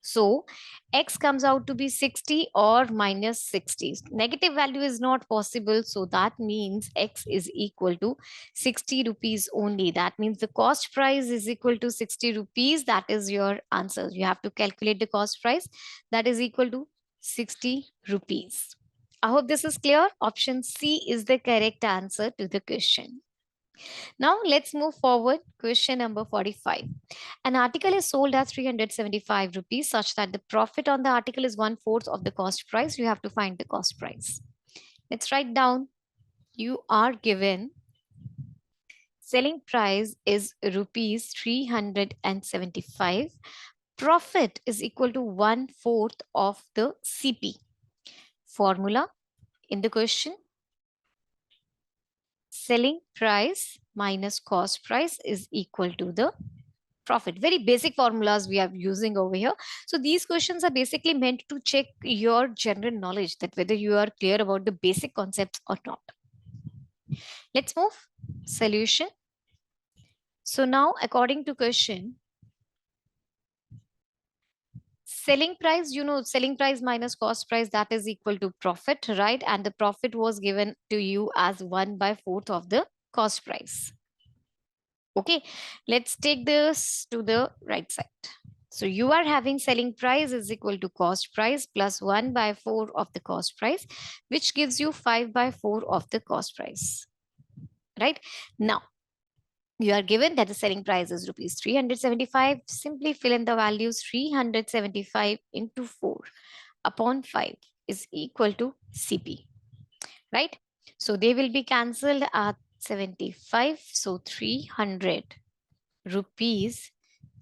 So x comes out to be 60 or minus 60. Negative value is not possible. So that means x is equal to 60 rupees only. That means the cost price is equal to 60 rupees. That is your answer. You have to calculate the cost price. That is equal to 60 rupees. I hope this is clear. Option C is the correct answer to the question. Now let's move forward. Question number 45. An article is sold at 375 rupees such that the profit on the article is 1/4 of the cost price. You have to find the cost price. Let's write down. You are given selling price is rupees 375. Profit is equal to 1/4 of the CP. Formula in the question: selling price minus cost price is equal to the profit. Very basic formulas we are using over here. So these questions are basically meant to check your general knowledge, that whether you are clear about the basic concepts or not. Let's move. Solution. So now according to question, selling price, selling price minus cost price, that is equal to profit, right? And the profit was given to you as 1/4 of the cost price. Okay, let's take this to the right side. So you are having selling price is equal to cost price plus 1/4 of the cost price, which gives you 5/4 of the cost price. Right? Now, you are given that the selling price is rupees 375. Simply fill in the values. 375 into 4 upon 5 is equal to CP. Right? So they will be cancelled at 75. So 300 rupees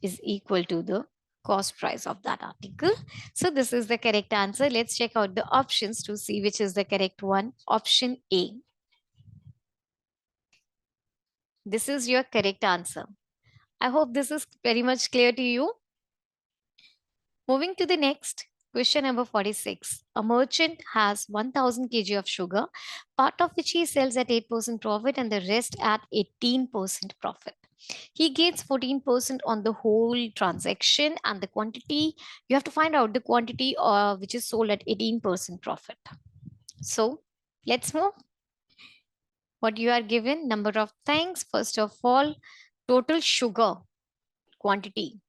is equal to the cost price of that article. So this is the correct answer. Let's check out the options to see which is the correct one. Option A. This is your correct answer. I hope this is very much clear to you. Moving to the next question, number 46. A merchant has 1000 kg of sugar, part of which he sells at 8% profit and the rest at 18% profit. He gains 14% on the whole transaction and the quantity, you have to find out the quantity which is sold at 18% profit. So let's move. What you are given, number of things. First of all, total sugar quantity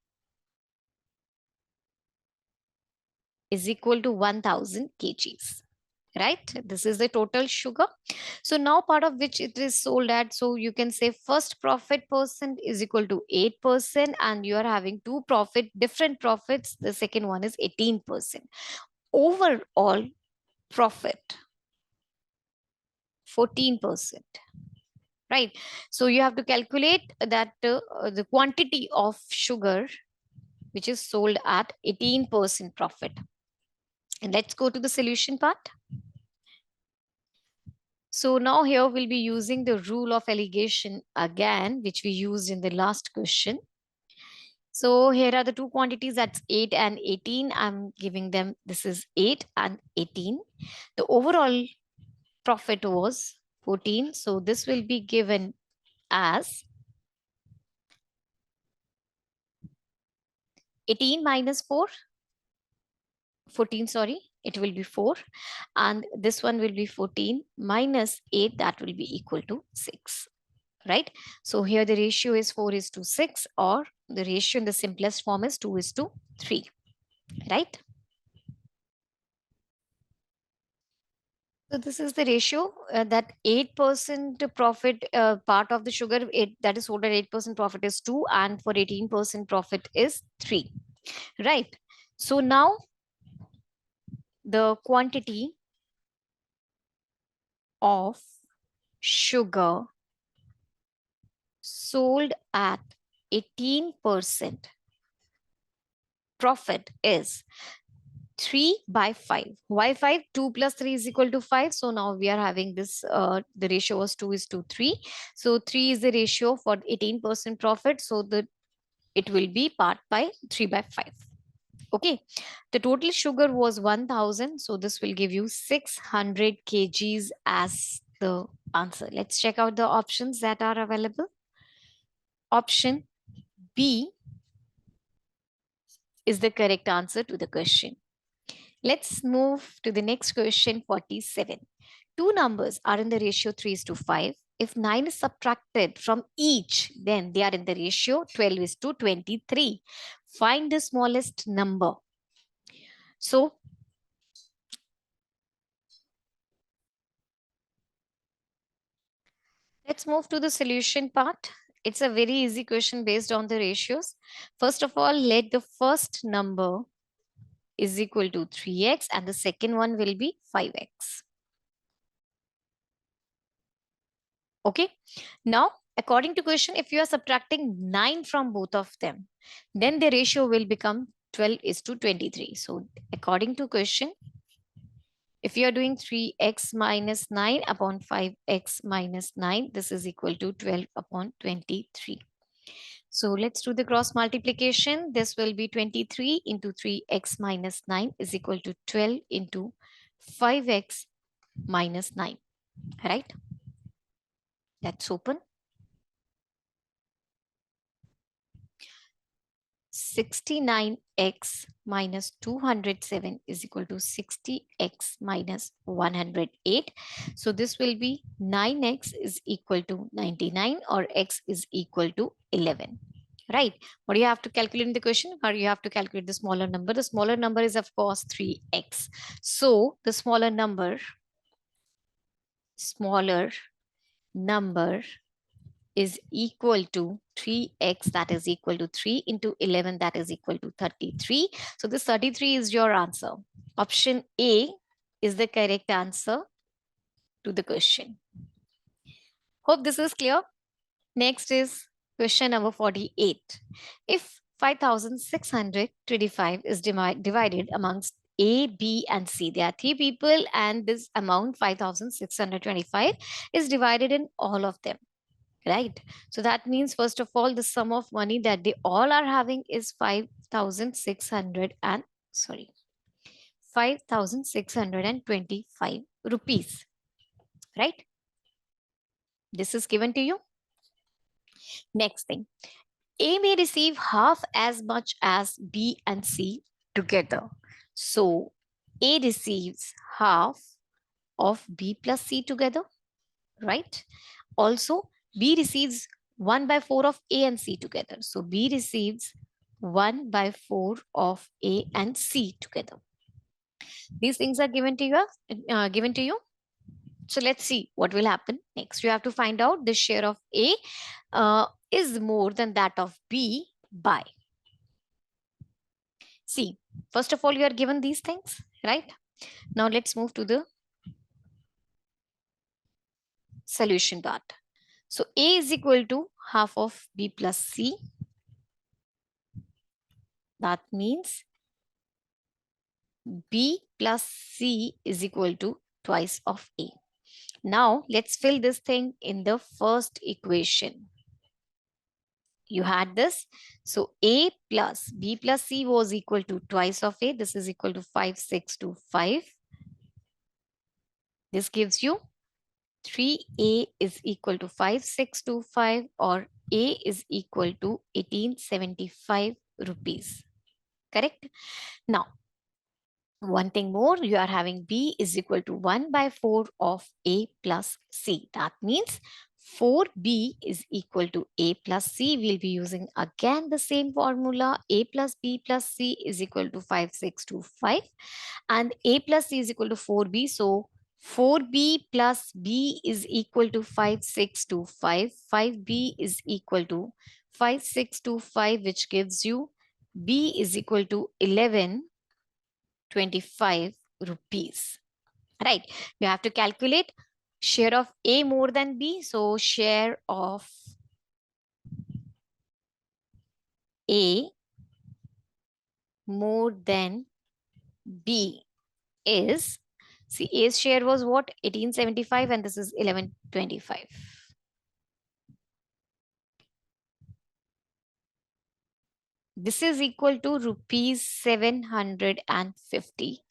is equal to 1000 kgs, right? This is the total sugar. So now part of which it is sold at, so you can say first profit percent is equal to 8% and you are having two different profits. The second one is 18%. Overall profit 14%, right? So you have to calculate that the quantity of sugar which is sold at 18% profit. And let's go to the solution part. So now here we'll be using the rule of alligation again, which we used in the last question. So here are the two quantities, that's 8 and 18. I'm giving them, this is 8 and 18. The overall profit was 14. So this will be given as 18 minus 4, 14, sorry, it will be 4. And this one will be 14 minus 8, that will be equal to 6. Right? So here the ratio is 4:6, or the ratio in the simplest form is 2:3, right? So this is the ratio that 8% profit, part of the sugar that is sold at 8% profit is 2, and for 18% profit is 3, right? So now the quantity of sugar sold at 18% profit is 3 by 5. Why 5? 2 plus 3 is equal to 5. So now we are having this, the ratio was 2:3. So 3 is the ratio for 18% profit. So it will be part by 3 by 5. Okay. The total sugar was 1000. So this will give you 600 kgs as the answer. Let's check out the options that are available. Option B is the correct answer to the question. Let's move to the next question, 47. Two numbers are in the ratio 3:5. If 9 is subtracted from each, then they are in the ratio 12:23. Find the smallest number. So let's move to the solution part. It's a very easy question based on the ratios. First of all, let the first number is equal to 3x and the second one will be 5x. Okay. Now, according to question, if you are subtracting 9 from both of them, then the ratio will become 12:23. So according to question, if you are doing 3x minus 9 upon 5x minus 9, this is equal to 12 upon 23. So let's do the cross multiplication. This will be 23 into 3x minus 9 is equal to 12 into 5x minus 9, right? Let's open. 69x minus 207 is equal to 60x minus 108. So this will be 9x is equal to 99, or x is equal to 11. Right? What do you have to calculate in the question? Or you have to calculate the smaller number. The smaller number is, of course, 3x. So the smaller number is equal to 3x, that is equal to 3 into 11, that is equal to 33. So this 33 is your answer. Option A is the correct answer to the question. Hope this is clear. Next is question number 48. If 5,625 is divided amongst A, B, and C. There are three people, and this amount 5,625 is divided in all of them, right? So that means, first of all, the sum of money that they all are having is 5,600 and sorry, 5,625 rupees, right? This is given to you. Next thing, A may receive half as much as B and C together. So A receives half of B plus C together, right? Also, B receives 1 by 4 of A and C together. So B receives 1 by 4 of A and C together. These things are given to you. So let's see what will happen next. You have to find out the share of A is more than that of B by. See, first of all, you are given these things, right? Now let's move to the solution part. So A is equal to half of B plus C. That means B plus C is equal to twice of A. Now let's fill this thing in the first equation. You had this. So A plus B plus C was equal to twice of A. This is equal to 5,625. This gives you 3A is equal to 5,625, or A is equal to 1875 rupees. Correct? Now, one thing more, you are having B is equal to 1 by 4 of A plus C. That means 4B is equal to A plus C. We'll be using again the same formula. A plus B plus C is equal to 5,625. And A plus C is equal to 4B. So 4B plus B is equal to 5,625. 5B is equal to 5,625, which gives you B is equal to 1125 rupees. Right. You have to calculate share of A more than B. So share of A more than B is, see, A's share was what? 1875, and this is 1125. This is equal to rupees 750.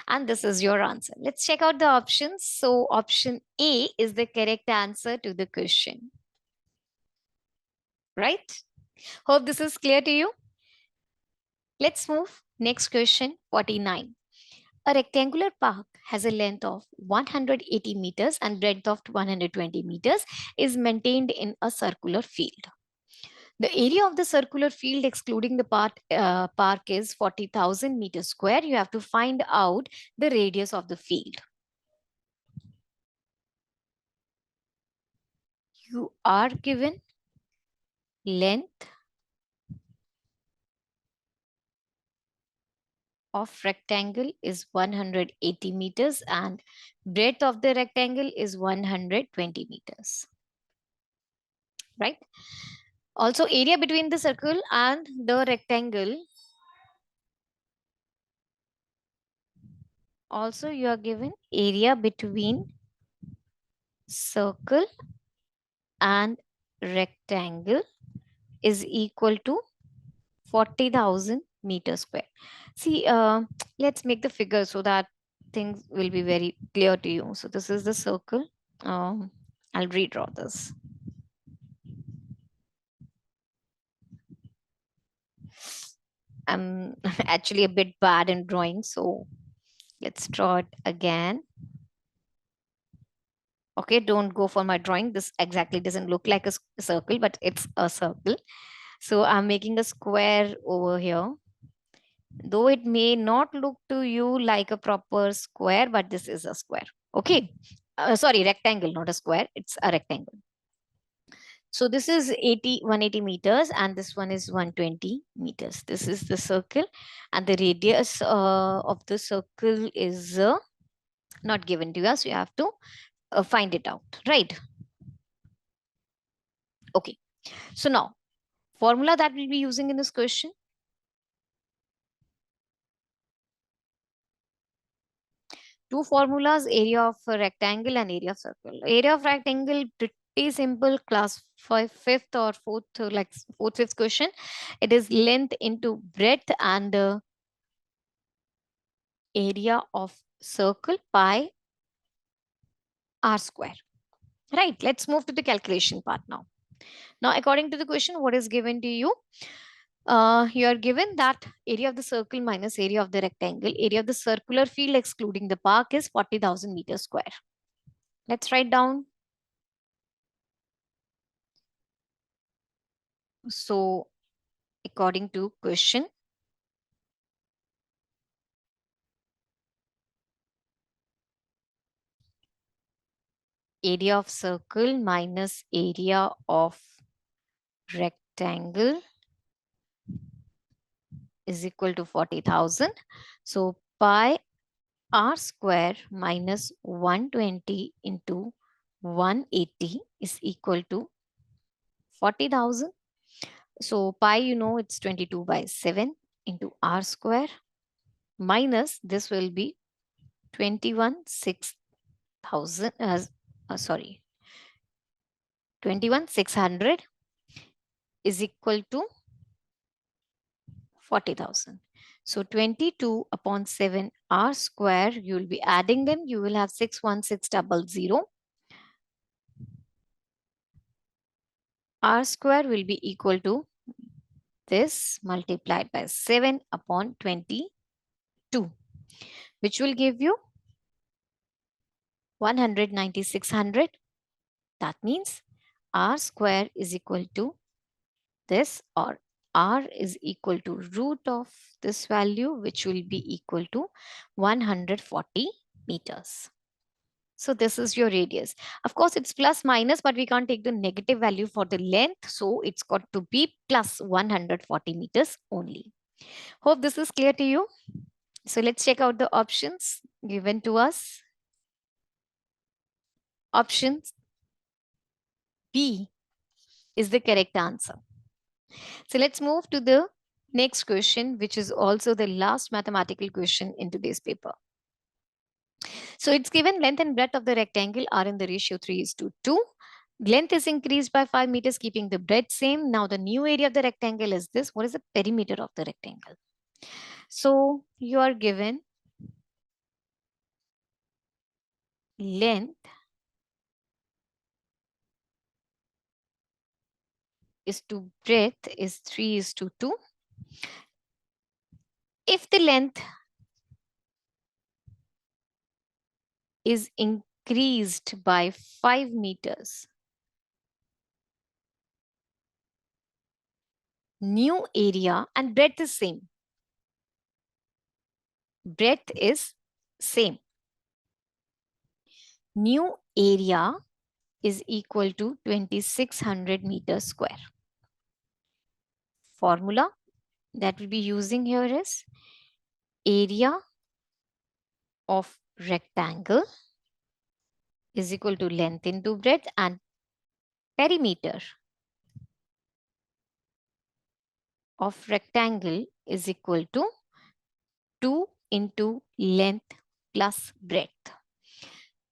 And this is your answer. Let's check out the options. So option A is the correct answer to the question. Right? Hope this is clear to you. Let's move. Next question, 49. A rectangular park has a length of 180 meters and breadth of 120 meters is maintained in a circular field. The area of the circular field excluding the park is 40,000 meters square. You have to find out the radius of the field. You are given length of rectangle is 180 meters and breadth of the rectangle is 120 meters. Right? Also, area between the circle and the rectangle. Also, you are given area between circle and rectangle is equal to 40,000 meters square. See, let's make the figure so that things will be very clear to you. So this is the circle. I'll redraw this. I'm actually a bit bad in drawing, so let's draw it again. Okay, don't go for my drawing. This exactly doesn't look like a circle, but it's a circle. So I'm making a square over here. Though it may not look to you like a proper square, but this is a square. Okay. Sorry, rectangle, not a square. It's a rectangle. So this is 180 meters and this one is 120 meters. This is the circle and the radius of the circle is not given to us. You have to find it out, right? Okay. So now, formula that we'll be using in this question, Two formulas, area of a rectangle and area of circle. Area of rectangle, pretty simple, class fifth or fourth, like fourth, fifth question. It is length into breadth, and area of circle pi r square. Right, let's move to the calculation part now. Now, according to the question, what is given to you? You are given that area of the circle minus area of the rectangle, area of the circular field excluding the park is 40,000 meters square. Let's write down. So, according to question, area of circle minus area of rectangle is equal to 40,000. So, pi r square minus 120 into 180 is equal to 40,000. So pi, it's 22 by 7 into r square minus this will be 21,600 sorry, 21,600 is equal to 40,000. So 22 upon 7 r square, you will be adding them. You will have 61600. R square will be equal to this multiplied by 7 upon 22, which will give you 19600. That means r square is equal to this, or r is equal to root of this value, which will be equal to 140 meters. So this is your radius. Of course, it's plus minus, but we can't take the negative value for the length. So it's got to be plus 140 meters only. Hope this is clear to you. So let's check out the options given to us. Option B is the correct answer. So let's move to the next question, which is also the last mathematical question in today's paper. So it's given length and breadth of the rectangle are in the ratio 3:2. Length is increased by 5 meters, keeping the breadth same. Now the new area of the rectangle is this. What is the perimeter of the rectangle? So you are given length is to breadth is 3:2. If the length is increased by 5 meters, new area, and breadth is same. Breadth is same. New area is equal to 2600 meters square. Formula that we'll be using here is area of rectangle is equal to length into breadth, and perimeter of rectangle is equal to 2 into length plus breadth.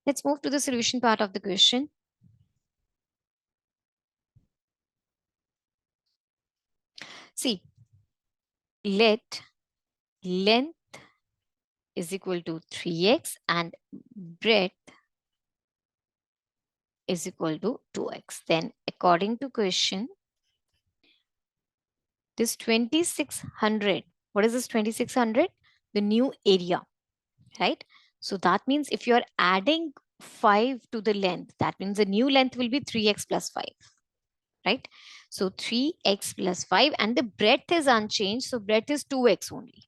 Let's move to the solution part of the question. See, let length is equal to 3x and breadth is equal to 2x. Then according to question, this 2600, what is this 2600? The new area, right? So that means if you are adding 5 to the length, that means the new length will be 3x plus 5, right? So 3x plus 5, and the breadth is unchanged. So breadth is 2x only.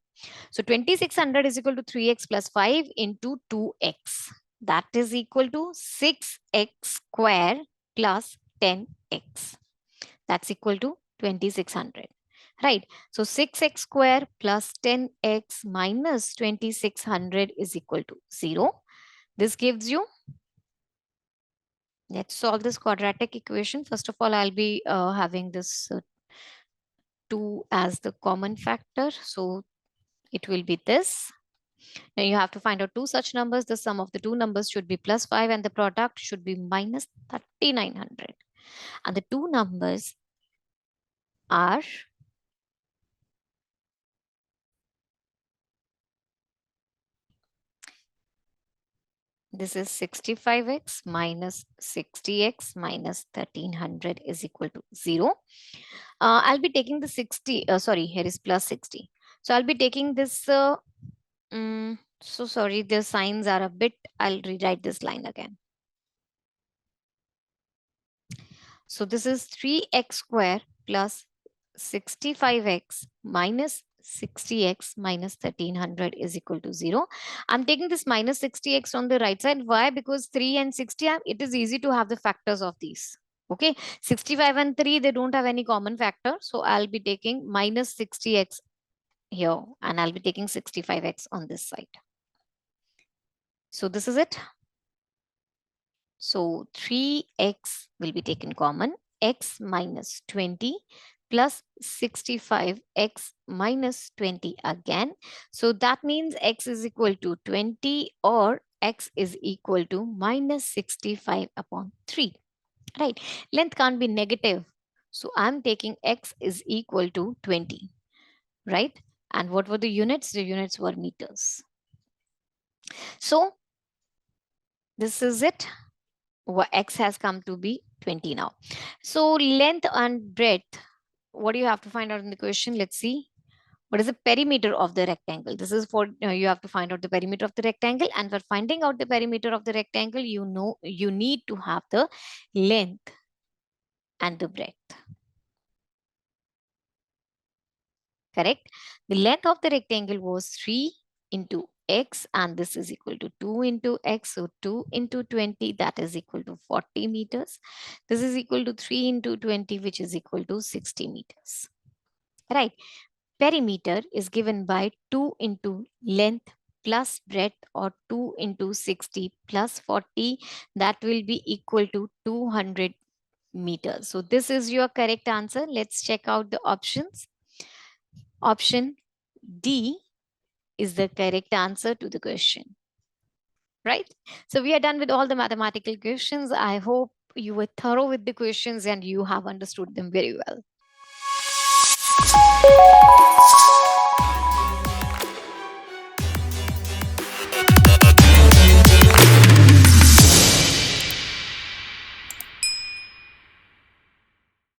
So 2600 is equal to 3x plus 5 into 2x. That is equal to 6x square plus 10x. That's equal to 2600. Right. So 6x square plus 10x minus 2600 is equal to 0. This gives you, let's solve this quadratic equation. First of all, I'll be having this 2 as the common factor. So it will be this. Now you have to find out two such numbers. The sum of the two numbers should be plus 5 and the product should be minus 3900. And the two numbers are this is 65x minus 60x minus 1300 is equal to 0. I'll be taking the 60, sorry, here is plus 60. So I'll be taking this, so sorry, the signs are a bit, I'll rewrite this line again. So this is 3x square plus 65x minus 60x minus 1300 is equal to 0. I'm taking this minus 60x on the right side. Why? Because 3 and 60, it is easy to have the factors of these. Okay, 65 and 3, they don't have any common factor. So I'll be taking minus 60x here and I'll be taking 65x on this side. So this is it. So 3x will be taken common, x minus 20 plus 65x minus 20 again. So that means x is equal to 20 or x is equal to minus 65 upon 3, right? Length can't be negative. So I'm taking x is equal to 20, right? And what were the units? The units were meters. So this is it. X has come to be 20 now. So length and breadth, what do you have to find out in the question? Let's see. What is the perimeter of the rectangle? This is for you have to find out the perimeter of the rectangle, and for finding out the perimeter of the rectangle, you know you need to have the length and the breadth. Correct? The length of the rectangle was 3 into x, and this is equal to 2 into x. So 2 into 20, that is equal to 40 meters. This is equal to 3 into 20, which is equal to 60 meters. Right? Perimeter is given by 2 into length plus breadth, or 2 into 60 plus 40. That will be equal to 200 meters. So this is your correct answer. Let's check out the options. Option D is the correct answer to the question, right? So we are done with all the mathematical questions. I hope you were thorough with the questions and you have understood them very well.